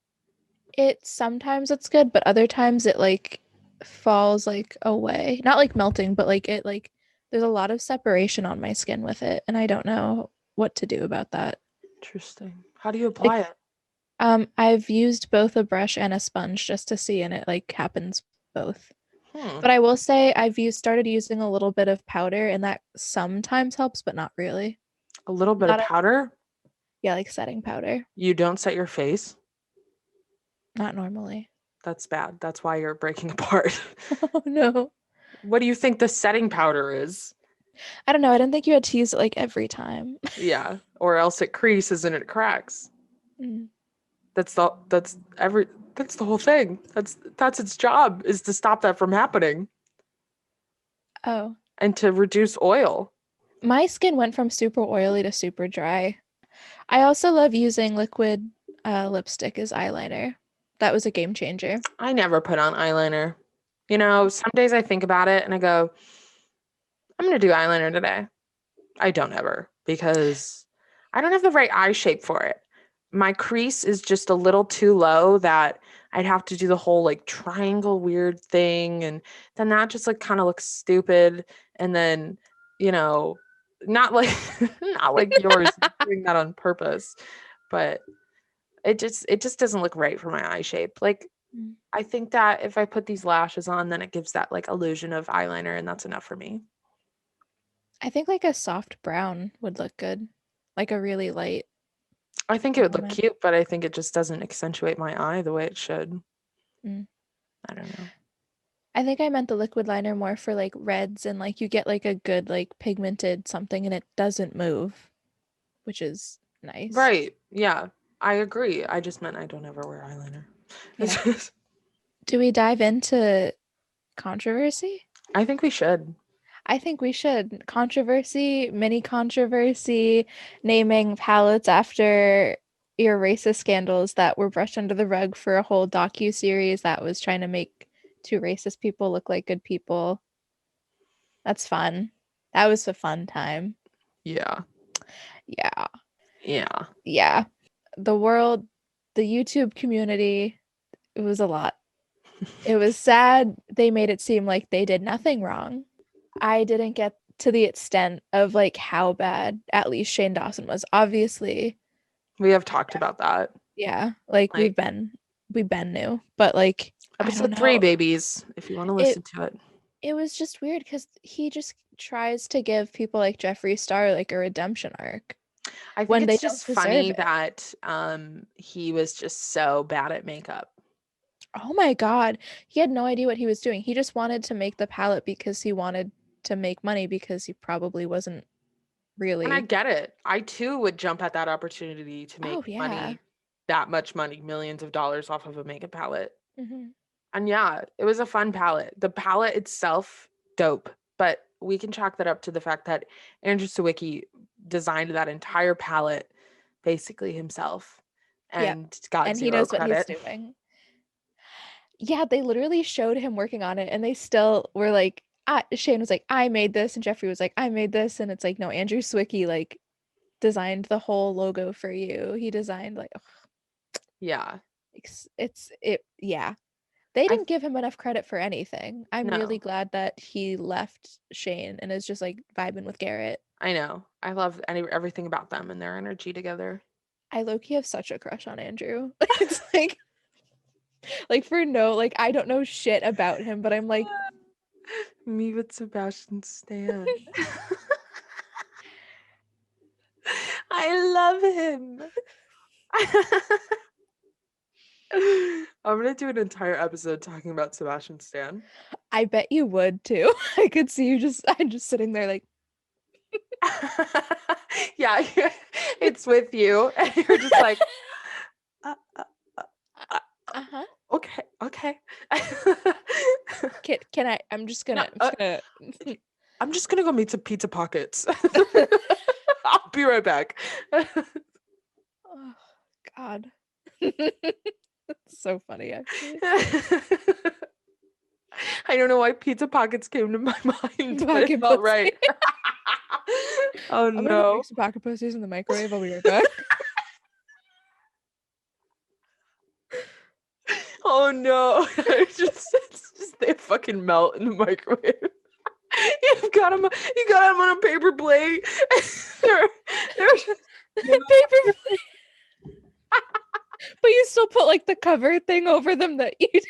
Sometimes it's good, but other times it like falls like away. Not like melting, but like it like there's a lot of separation on my skin with it, and I don't know what to do about that. Interesting. How do you Like apply it? I've used both a brush and a sponge just to see, and it like happens both. Hmm. But I will say started using a little bit of powder, and that sometimes helps, but not really. A little bit of Not a, powder. yeah, like setting powder. You don't set your face. Not normally. That's bad. That's why you're breaking apart. Oh no. What do you think the setting powder is? I don't know. I didn't think you had to use it like every time. Yeah, or else it creases and it cracks. Mm. That's the whole thing. That's its job, is to stop that from happening Oh. and to reduce oil. My skin went from super oily to super dry. I also love using liquid lipstick as eyeliner. That was a game changer. I never put on eyeliner. You know, some days I think about it and I go, I'm going to do eyeliner today. I don't ever, because I don't have the right eye shape for it. My crease is just a little too low that I'd have to do the whole like triangle weird thing. And then that just like kind of looks stupid. And then, you know, not like not like yours doing that on purpose, but it just doesn't look right for my eye shape. Like, Mm. I think that if I put these lashes on, then it gives that like illusion of eyeliner, and that's enough for me. I think like a soft brown would look good. Like a really light I think it would look moment. cute, but I think it just doesn't accentuate my eye the way it should. Mm. I don't know. I think I meant the liquid liner more for like reds and like you get like a good like pigmented something and it doesn't move, which is nice. Right. Yeah. I agree. I just meant I don't ever wear eyeliner. Yeah. Do we dive into controversy? I think we should. I think we should. Controversy, mini controversy, naming palettes after your racist scandals that were brushed under the rug for a whole docu-series that was trying to make two racist people look like good people. That's fun. That was a fun time. Yeah. Yeah. Yeah. Yeah. The world, the YouTube community, it was a lot. It was sad they made it seem like they did nothing wrong. I didn't get to the extent of like how bad at least Shane Dawson was. Obviously, We have talked about that. yeah, like Like we've been new, but like I don't episode 3, know. babies, if you want to It listen to it. it was just weird because he just tries to give people like Jeffree Star like a redemption arc I think when they it's don't just deserve funny it. that he was just so bad at makeup. Oh my God. He had no idea what he was doing. He just wanted to make the palette because he wanted to make money because he probably wasn't And I really. get it. I too would jump at that opportunity to Oh make yeah. money, that much money, millions of dollars off of a makeup palette. Hmm. And yeah, it was a fun palette. The palette itself, dope. But we can chalk that up to the fact that Andrew Sawicki designed that entire palette basically himself Yeah. and got And he zero knows what he's credit. doing. Yeah, they literally showed him working on it and they still were like, Shane was like, I made this, and Jeffrey was like, I made this, and it's like, no, Andrew Sawicki like designed the whole logo for you. He designed like ugh, Yeah. yeah. They I didn't give him enough credit for anything. I'm really no. glad that he left Shane and is just like vibing with Garrett. I know. I love everything about them and their energy together. I low-key have such a crush on Andrew. It's like for no, like I don't know shit about him, but I'm like, Me with Sebastian Stan. I love him. I'm gonna do an entire episode talking about Sebastian Stan. I bet you would too. I could see you I'm just sitting there like Yeah, it's with you, and you're just like, uh, uh, uh, uh-huh. okay, okay. Can I No, I'm just gonna I'm just gonna go meet some pizza pockets. I'll be right back. Oh God. That's so funny actually. I don't know why pizza pockets came to my mind, but it felt Pocketbooks. right. Oh I'm gonna go no. make some pocket pussies in the microwave. I'll be right back. Oh no. It's just they fucking melt in the microwave. You got them on a paper plate. they're just Paper, but you still put like the cover thing over them that you. and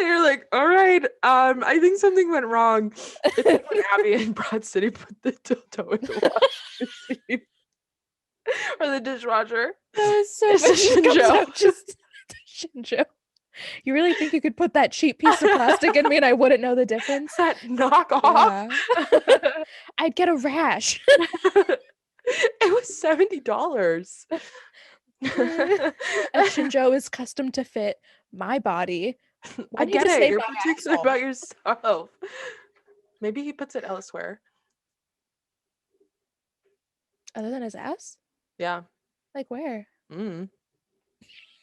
you're like, all right, I think something went wrong. It's like when Abby and Broad City put the dildo in the washing machine or the dishwasher. That was so It's a funny. It comes Shinjo. out just Shinjo. You really think you could put that cheap piece of plastic in me and I wouldn't know the difference? That knockoff. Yeah. I'd get a rash. It was $70. A Shinjo is custom to fit my body. Why I did you get just it. say You're my particular asshole? about yourself. Maybe he puts it elsewhere. Other than his ass? Yeah. Like where? Mm.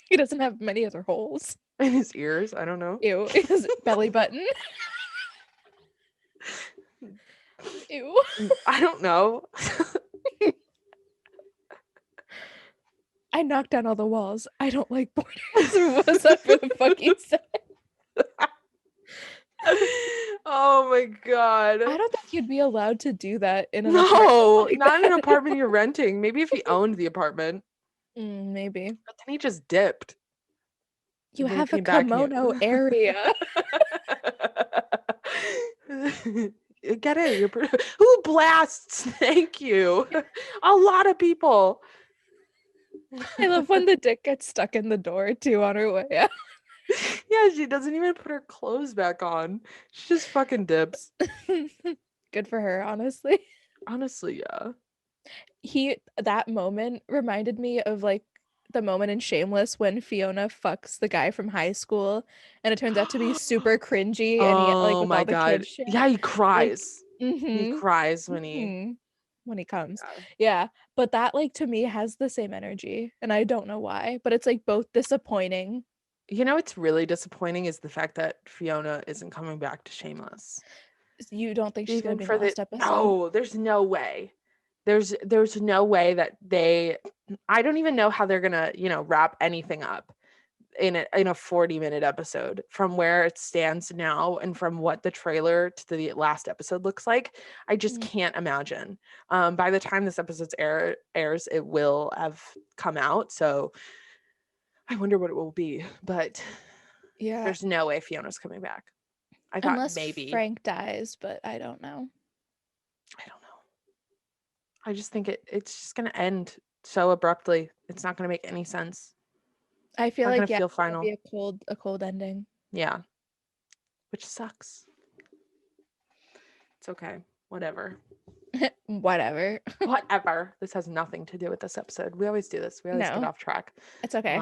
He doesn't have many other holes. In his ears. I don't know. Ew. His belly button. Ew. I don't know. I knocked down all the walls. I don't like borders. What's that for the fuck he said? Oh my god. I don't think you'd be allowed to do that in an No, apartment like not in an that. apartment you're renting. Maybe if he owned the apartment. Maybe. But then he just dipped. You And then he have a came back and kimono area. Get in. Who blasts? Thank you. A lot of people. I love when the dick gets stuck in the door too on her way out. Yeah, she doesn't even put her clothes back on. She just fucking dips. Good for her, honestly. Honestly, yeah. That moment reminded me of like the moment in Shameless when Fiona fucks the guy from high school and it turns out to be super cringy and he like Oh with my all the god. kid shit. Yeah, he Like, cries. He mm-hmm, cries when he mm-hmm, when he comes. yeah. Yeah. But that like to me has the same energy and I don't know why, but it's like both disappointing. You know what's really disappointing is the fact that Fiona isn't coming back to Shameless. You don't think she's gonna Even be in for the the last episode? no, there's no way. There's no way that I don't even know how they're gonna, wrap anything up in a 40-minute episode from where it stands now and from what the trailer to the last episode looks like. I just can't imagine. By the time this episode's airs, it will have come out. So I wonder what it will be. But Yeah. there's no way Fiona's coming back. I thought Unless maybe. Frank dies, but I don't know. I don't know. I just think it's just gonna end so abruptly. It's not gonna make any sense. I feel Not like gonna yeah, feel it's gonna final. be a cold ending. Yeah. Which sucks. It's okay. Whatever. Whatever. Whatever. This has nothing to do with this episode. We always do this. We always get No, off track. it's okay.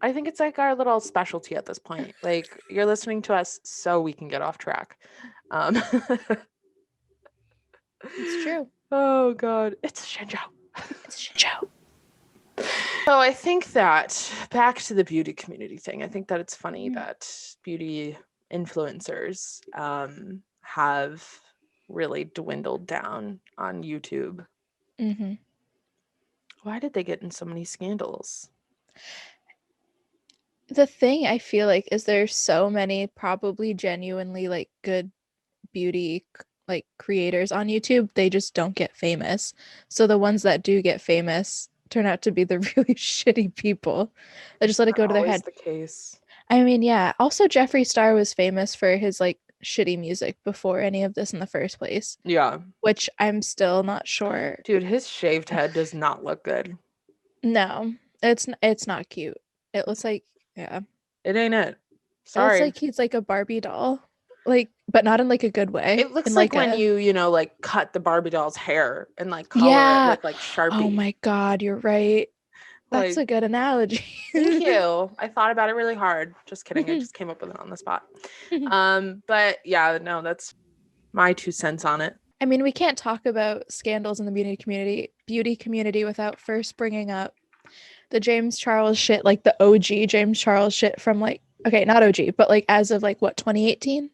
I think it's like our little specialty at this point. Like you're listening to us so we can get off track. It's true. Oh god. It's Shinjo. It's Shinjo. So I think that back to the beauty community thing, I think that it's funny Mhm. that beauty influencers have really dwindled down on YouTube. Mm-hmm. Why did they get in so many scandals? The thing I feel like is there's so many probably genuinely like good beauty like creators on YouTube. They just don't get famous. So the ones that do get famous turn out to be the really shitty people. They just let it Not go to their always head. the case. I mean, yeah. Also, Jeffree Star was famous for his like shitty music before any of this in the first place, Yeah. which I'm still not sure. Dude, his shaved head does not look good. No, it's not cute. It looks like yeah. It ain't it. It Sorry. looks like he's like a Barbie doll. Like, but not in like a good way. It looks in like when a you like cut the Barbie doll's hair and like color yeah. it with like Sharpie. Oh my god, you're right. That's Like, a good analogy. thank you. I thought about it really hard. Just kidding. I just came up with it on the spot. But yeah, no, that's my 2 cents on it. I mean, we can't talk about scandals in the beauty community without first bringing up the James Charles shit, like the OG James Charles shit from like okay, not OG, but like as of like what 2018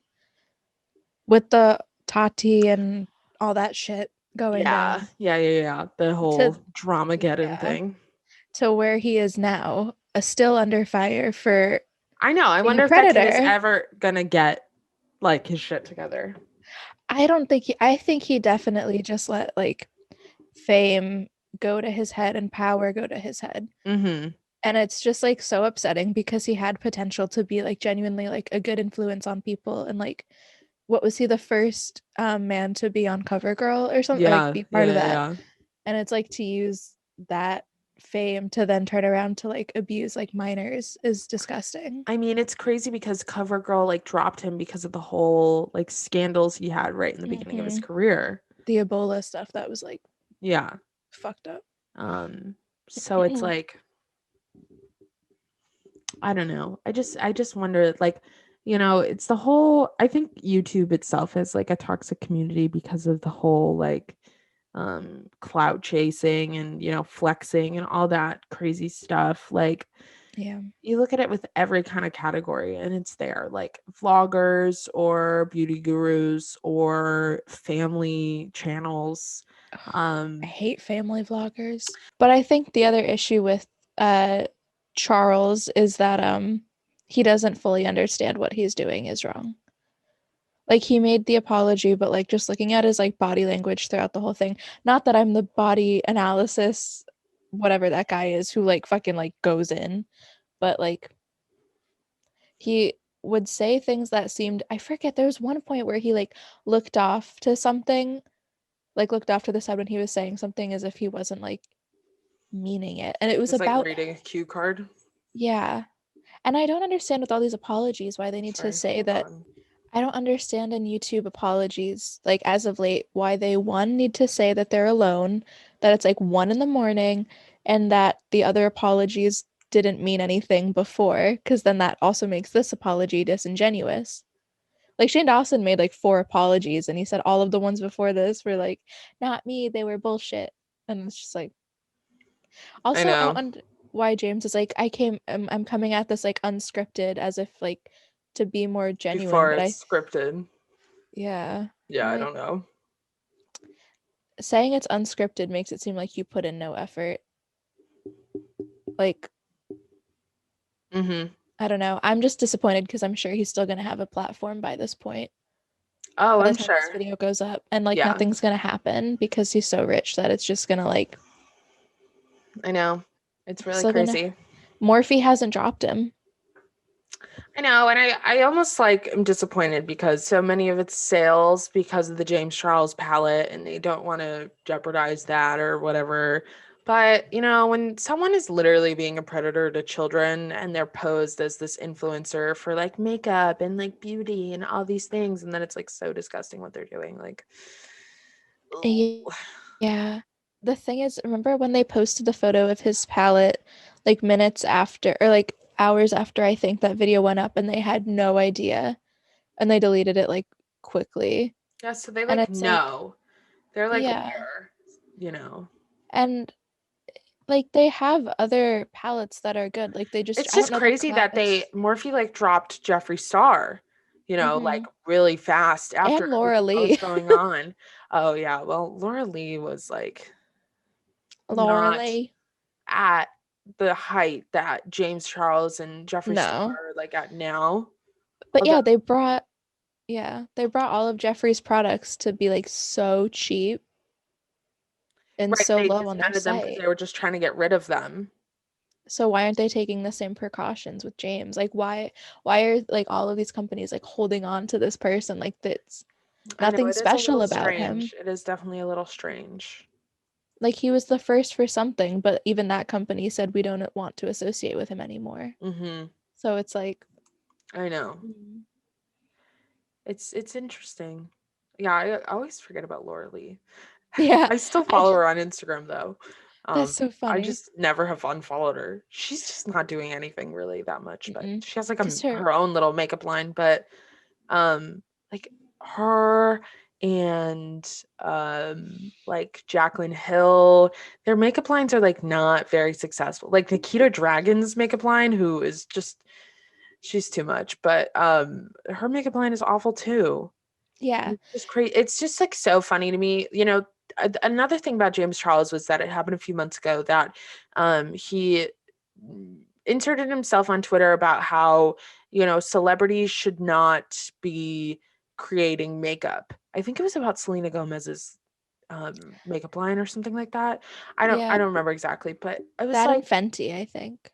with the Tati and all that shit. going Yeah, down yeah. The to whole Dramageddon yeah, thing. to where he is now, still under fire for I know. I being a wonder if that kid is predator. ever gonna get like his shit together. I think he definitely just let like fame go to his head and power go to his head. Mm-hmm. And it's just like so upsetting because he had potential to be like genuinely like a good influence on people and like what was he the first man to be on CoverGirl or something like Yeah, be part of yeah, that. yeah. And it's like to use that fame to then turn around to like abuse like minors is disgusting. I mean, it's crazy because CoverGirl like dropped him because of the whole like scandals he had right in the beginning of his Hmm. career. The Ebola stuff that was like Yeah. fucked up. Um, so it's like, I don't know. I just wonder, like, it's the whole, I think YouTube itself is like a toxic community because of the whole like clout chasing and flexing and all that crazy stuff. Like Yeah. you look at it with every kind of category and it's there, like vloggers or beauty gurus or family channels. I Um, hate family vloggers. But I think the other issue with uh Charles is that he doesn't fully understand what he's doing is wrong. Like he made the apology, but like just looking at his like body language throughout the whole thing. Not that I'm the body analysis whatever that guy is who like fucking like goes in, but like he would say things that seemed I forget there was one point where he like looked off to something, like looked off to the side when he was saying something as if he wasn't like meaning it. And it he was was like about reading a cue card. yeah. And I don't understand with all these apologies why they need to Sorry, say hold that. on. I don't understand in YouTube apologies, like as of late, why they one need to say that they're alone, that it's like 1 in the morning, and that the other apologies didn't mean anything before, because then that also makes this apology disingenuous. Like Shane Dawson made like 4 apologies, and he said all of the ones before this were like, not me, they were bullshit. And it's just like, I also, I don't know. why James is like, I'm coming at this like unscripted as if like to be more genuine, Before but it's scripted. yeah, Yeah, I'm I like, don't know. saying it's unscripted makes it seem like you put in no effort. Like, Mm-hmm. I don't know. I'm just disappointed because I'm sure he's still gonna have a platform by this point, Oh, by the I'm time this sure. video goes up, and like Yeah, nothing's gonna happen because he's so rich that it's just gonna like I know. It's he's really still gonna crazy. Morphe hasn't dropped him. I know, and I almost like am disappointed because so many of its sales because of the James Charles palette, and they don't want to jeopardize that or whatever. But when someone is literally being a predator to children and they're posed as this influencer for like makeup and like beauty and all these things, and then it's like so disgusting what they're doing. Like, Ye- ooh. Yeah. The thing is, remember when they posted the photo of his palette like minutes after or like hours after I think that video went up and they had no idea and they deleted it like quickly. Yeah, so they And like it's like, know. They're like yeah. aware, you know. And like they have other palettes that are good. Like they just It's I don't just know their crazy that they class. Morphe like dropped Jeffree Star, like Hmm. really fast after And Laura everything that was Lee. going on. Oh yeah, well, Laura Lee was like Laura not Lee. at the height that James Charles and Jeffree Star No. are like at now. But Although, they brought all of Jeffrey's products to be like so cheap and right, so they low on their discounted them because site. they were just trying to get rid of them. So why aren't they taking the same precautions with James? Like why are like all of these companies like holding on to this person like that's I know nothing it is a special little about him? strange. It is definitely a little strange. Like he was the first for something, but even that company said we don't want to associate with him anymore. Mm-hmm. So it's like I know. mm. It's interesting. Yeah, I always forget about Laura Lee. Yeah, I still I follow her on Instagram though. that's so I funny. just never have unfollowed her. She's just not doing anything really that much, but Mm-mm. she has like Cause her her own little makeup line. But like her and like Jaclyn Hill, their makeup lines are like not very successful. Like Nikita Dragon's makeup line, who is just she's too much, but her makeup line is awful too. yeah. It's just crazy. It's just like so funny to me. another thing about James Charles was that it happened a few months ago that he inserted himself on Twitter about how, celebrities should not be creating makeup. I think it was about Selena Gomez's makeup line or something like that. I don't Yeah. remember exactly, but I was That and like, Fenty, I think.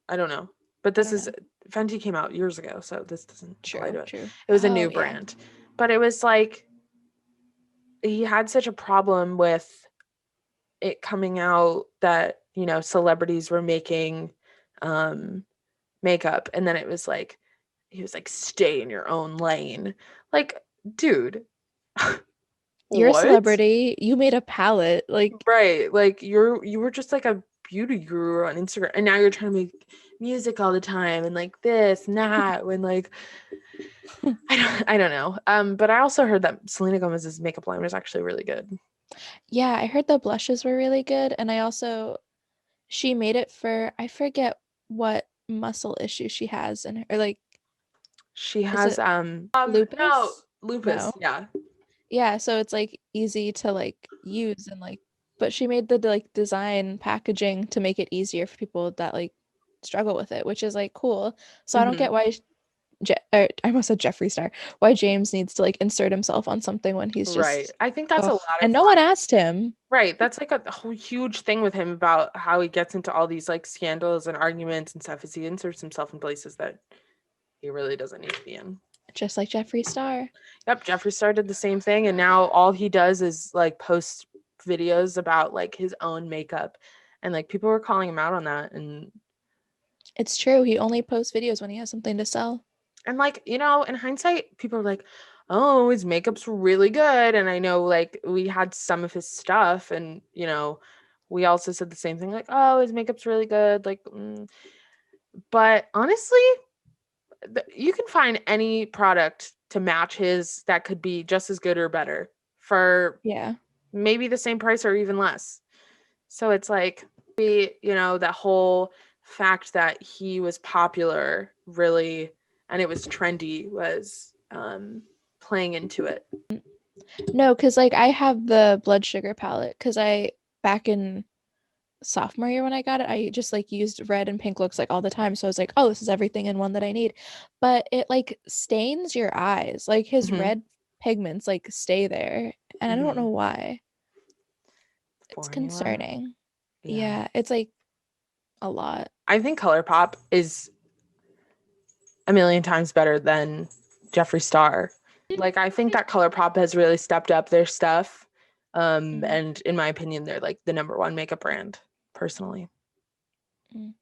I don't know. But I this don't is know. Fenty came out years ago, so this doesn't apply True, to it. true. It was a Oh, new yeah. brand. But it was like he had such a problem with it coming out that, celebrities were making makeup, and then it was like he was like, stay in your own lane. Like, dude, You're a what? celebrity. You made a palette. Like, Right. Like you were just like a beauty guru on Instagram, and now you're trying to make music all the time and like this and that when like I don't know. But I also heard that Selena Gomez's makeup line was actually really good. yeah, I heard the blushes were really good. And she made it for, I forget what muscle issue she has in her, or like, She is has it no, lupus? lupus, No. yeah. Yeah, so it's like easy to like use and like, but she made the like design packaging to make it easier for people that like struggle with it, which is like cool. So I don't Hmm. get why I almost said Jeffree Star, why James needs to like insert himself on something when he's Right. just, I think that's a ugh. lot And of no one asked him. right. That's like a whole huge thing with him about how he gets into all these like scandals and arguments and stuff is he inserts himself in places that he really doesn't need to be in. Just like Jeffree Star. Yep, Jeffree Star did the same thing, and now all he does is like post videos about like his own makeup, and like people were calling him out on that, It's true. He only posts videos when he has something to sell. and like in hindsight, people are like, "Oh, his makeup's really good," and I know like we had some of his stuff, and we also said the same thing, like, "Oh, his makeup's really good," like, but honestly, you can find any product to match his that could be just as good or better for Yeah. maybe the same price or even less. So it's like, that whole fact that he was popular really and it was trendy was playing into it. No, because like I have the blood sugar palette because back in sophomore year when I got it, I just like used red and pink looks like all the time. So I was like, oh, this is everything in one that I need. But it like stains your eyes. Like his Hmm. red pigments like stay there. And I don't Hmm. know why. It's Formula. concerning. Yeah. Yeah, it's like a lot. I think ColourPop is a million times better than Jeffree Star. Like I think that ColourPop has really stepped up their stuff. Mm, And in my opinion, they're like the number one makeup brand, personally. mm.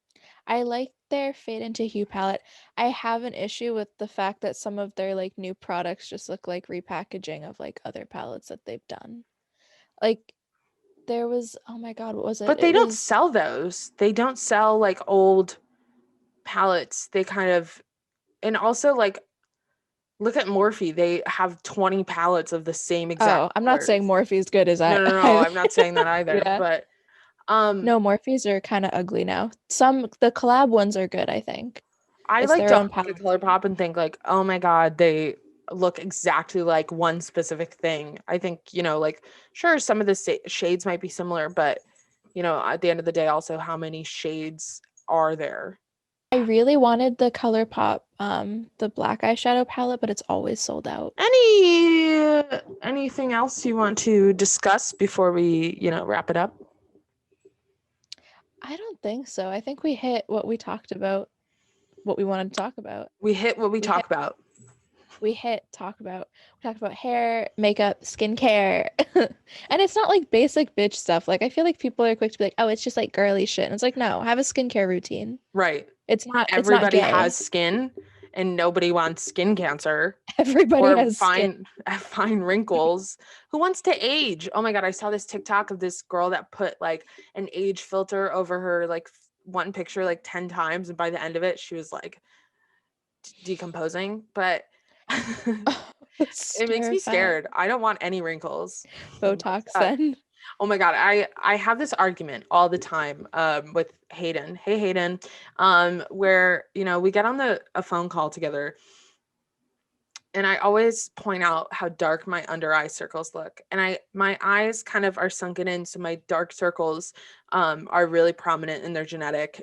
I like their Fade into Hue palette. I have an issue with the fact that some of their like new products just look like repackaging of like other palettes that they've done. Like there was, oh my God, what was it? But It they don't was, sell those. They don't sell like old palettes. They kind of, and also like look at Morphe. They have 20 palettes of the same exact oh, I'm not saying colors. Morphe's good as No, no, no, I I'm not saying that either. yeah. But um No, Morphe's are kind of ugly now. The collab ones are good, I think. I It's like their don't own look at palette. ColourPop and think like, oh my God, they look exactly like one specific thing. I think, like sure, some of the shades might be similar, but at the end of the day, also how many shades are there? I really wanted the ColourPop, the black eyeshadow palette, but it's always sold out. Anything else you want to discuss before we, wrap it up? I don't think so. I think we hit what we talked about, what we wanted to talk about. We hit what we We hit talk about. we hit we talked about hair, makeup, skincare. And it's not like basic bitch stuff. Like I feel like people are quick to be like, "Oh, it's just like girly shit." And it's like, "No, have a skincare routine." Right. It's not Everybody has gay. skin and nobody wants skin cancer Everybody or has skin. fine wrinkles. Who wants to age? Oh my God, I saw this TikTok of this girl that put like an age filter over her like one picture like 10 times and by the end of it she was like decomposing, but It's it makes me terrifying. scared. I don't want any wrinkles. Like, what's Botox that? then. Oh my God, I have this argument all the time with Hayden. Hey Hayden, where we get on a phone call together and I always point out how dark my under eye circles look. And my eyes kind of are sunken in, so my dark circles are really prominent, and they're genetic.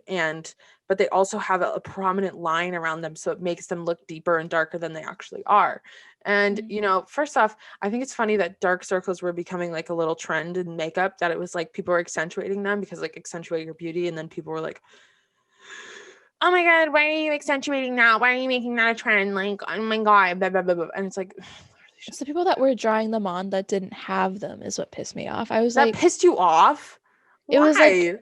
But they also have a prominent line around them, so it makes them look deeper and darker than they actually are. And first off, I think it's funny that dark circles were becoming like a little trend in makeup, that it was like people were accentuating them because like accentuate your beauty, and then people were like, oh my god, why are you accentuating that? Why are you making that a trend? Like, oh my god, blah, blah, blah, blah. And it's like, It's the people that were drawing them on that didn't have them is what pissed me off. I was that like, pissed you off? it was like, Why?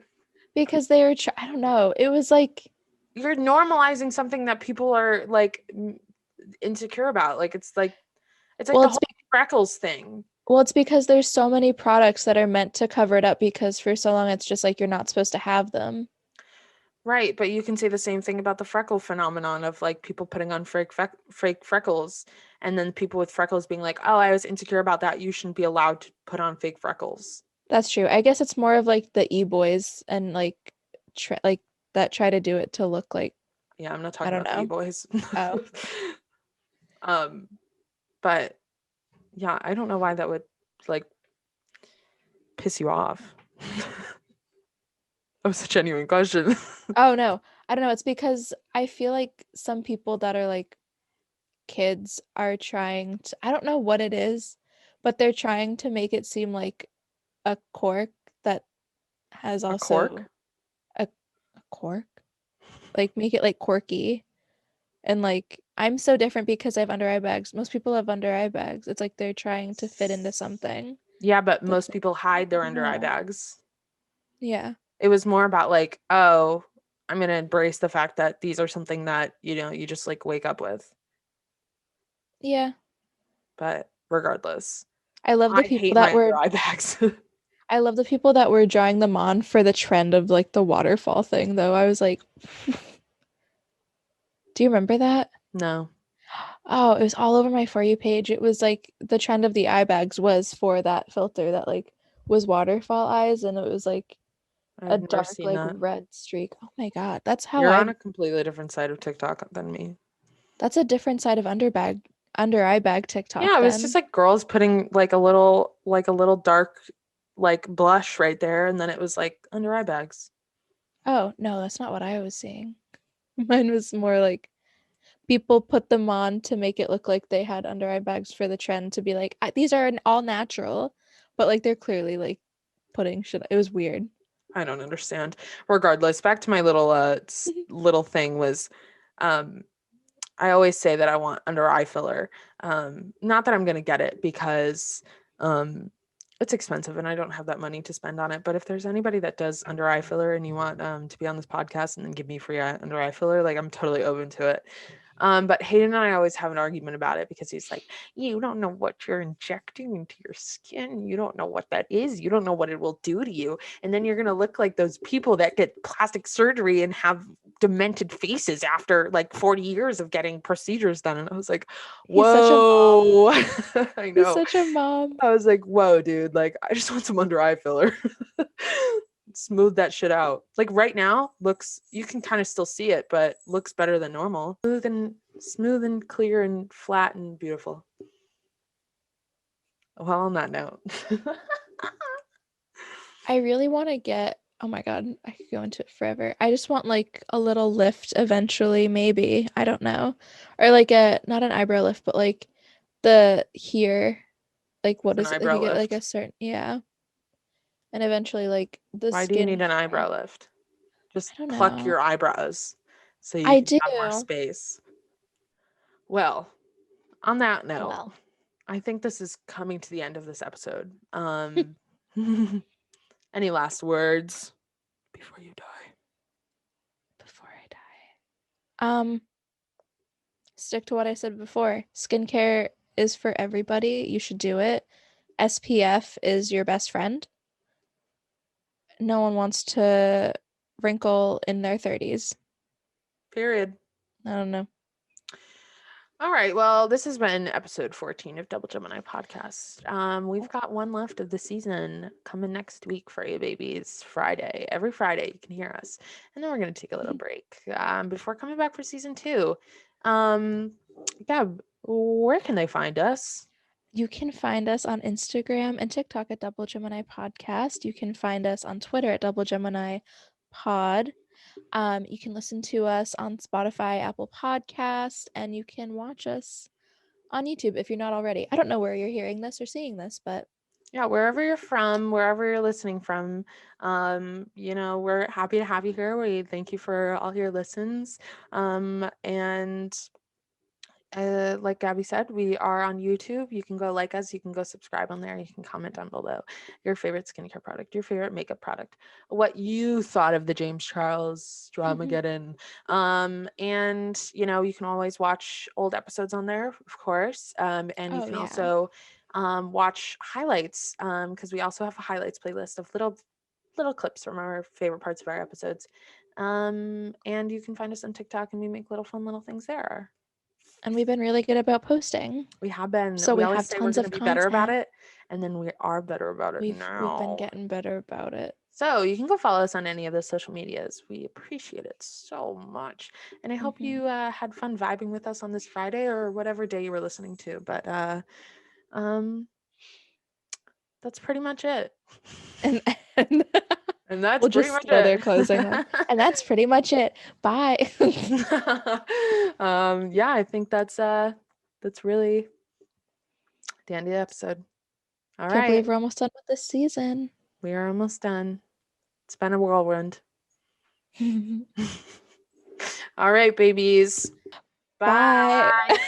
because they were, I don't know. It was like, You're normalizing something that people are like insecure about. Like, it's like well, the whole freckles thing. well, it's because there's so many products that are meant to cover it up because for so long it's just like you're not supposed to have them. Right, but you can say the same thing about the freckle phenomenon of like people putting on fake freckles, and then people with freckles being like, "Oh, I was insecure about that. You shouldn't be allowed to put on fake freckles." That's true. I guess it's more of like the e-boys and like like that try to do it to look like, Yeah, I'm not I talking don't about the know. boys. Oh. But yeah, I don't know why that would like piss you off. That was a genuine question. Oh no. I don't know. It's because I feel like some people that are like kids are trying to, I don't know what it is, but they're trying to make it seem like a cork that has A cork? also a cork, like make it like quirky. And like I'm so different because I have under eye bags. Most people have under eye bags. It's like they're trying to fit into something. Yeah, but That's most people hide their under eye no. bags. Yeah. It was more about like, oh, I'm going to embrace the fact that these are something that, you just like wake up with. Yeah. But regardless, I love the I people hate that my were under eye bags. I love the people that were drawing them on for the trend of like the waterfall thing though. I was like, do you remember that? No. Oh, it was all over my For You page. It was like the trend of the eye bags was for that filter that like was waterfall eyes and it was like a I've never dark seen like that. red streak. Oh my God, that's how You're on I a completely different side of TikTok than me. that's a different side of under eye bag Yeah, TikTok it was just then. like girls putting like a little dark like blush right there, and then it was like under eye bags. Oh, no, that's not what I was seeing. Mine was more like people put them on to make it look like they had under eye bags for the trend to be like, these are all natural, but like they're clearly like putting shit. It was weird. I don't understand. Regardless, back to my little thing was um I always say that I want under eye filler. Not that I'm gonna get it because um it's expensive and I don't have that money to spend on it. But if there's anybody that does under eye filler and you want to be on this podcast and then give me free under eye filler, like I'm totally open to it. But Hayden and I always have an argument about it because he's like, you don't know what you're injecting into your skin. You don't know what that is. You don't know what it will do to you. And then you're going to look like those people that get plastic surgery and have demented faces after like 40 years of getting procedures done. And I was like, He's such a mom. whoa. I He's know. such a mom. I was like, whoa, dude. Like, I just want some under eye filler. Smooth that shit out. Like right now, you can kind of still see it, but looks better than normal. Smooth and clear and flat and beautiful. Well, on that note. I really want to get, oh my God, I could go into it forever. I just want like a little lift eventually, maybe. I don't know. Or like not an eyebrow lift, but like the here, like what An is it? Like eyebrow you get like a lift. certain, yeah. And eventually like the Why do you need skin an here. eyebrow lift? Just I don't pluck know. your eyebrows so you I can do. have more space. Well, on that note, Well, I think this is coming to the end of this episode. Any last words before you die? before I die. Stick to what I said before. Skincare is for everybody. You should do it. SPF is your best friend. No one wants to wrinkle in their 30s. Period. I don't know. All right. Well, this has been episode 14 of Double Gemini Podcast. We've got one left of the season coming next week for you babies. Friday. Every Friday you can hear us. And then we're going to take a little break before coming back for season 2. Gab, Where can they find us? You can find us on Instagram and TikTok at Double Gemini Podcast. You can find us on Twitter at Double Gemini Pod. You can listen to us on Spotify, Apple Podcasts, and you can watch us on YouTube if you're not already. I don't know where you're hearing this or seeing this, but Yeah, wherever you're from, wherever you're listening from, we're happy to have you here. We thank you for all your listens. And like Gabby said, we are on YouTube. You can go like us. You can go subscribe on there. You can comment down below your favorite skincare product, your favorite makeup product, what you thought of the James Charles Dramageddon. And you can always watch old episodes on there, of course. And you can also watch highlights because we also have a highlights playlist of little clips from our favorite parts of our episodes. And you can find us on TikTok, and we make fun little things there. and we've been really good about posting. We have been. So We we always have say we're tons going to of be better about content. it, and then we are better about it We've been now. getting better about it. So you can go follow us on any of the social medias. We appreciate it so much, and I hope you had fun vibing with us on this Friday or whatever day you were listening to. But that's pretty much it. And And that's we'll pretty just much throw their it. closing line. And that's pretty much it. Bye. Yeah, I think that's really the end of the episode. All Can't right. believe we're almost done with this season. We are almost done. It's been a whirlwind. All right, babies. Bye. Bye.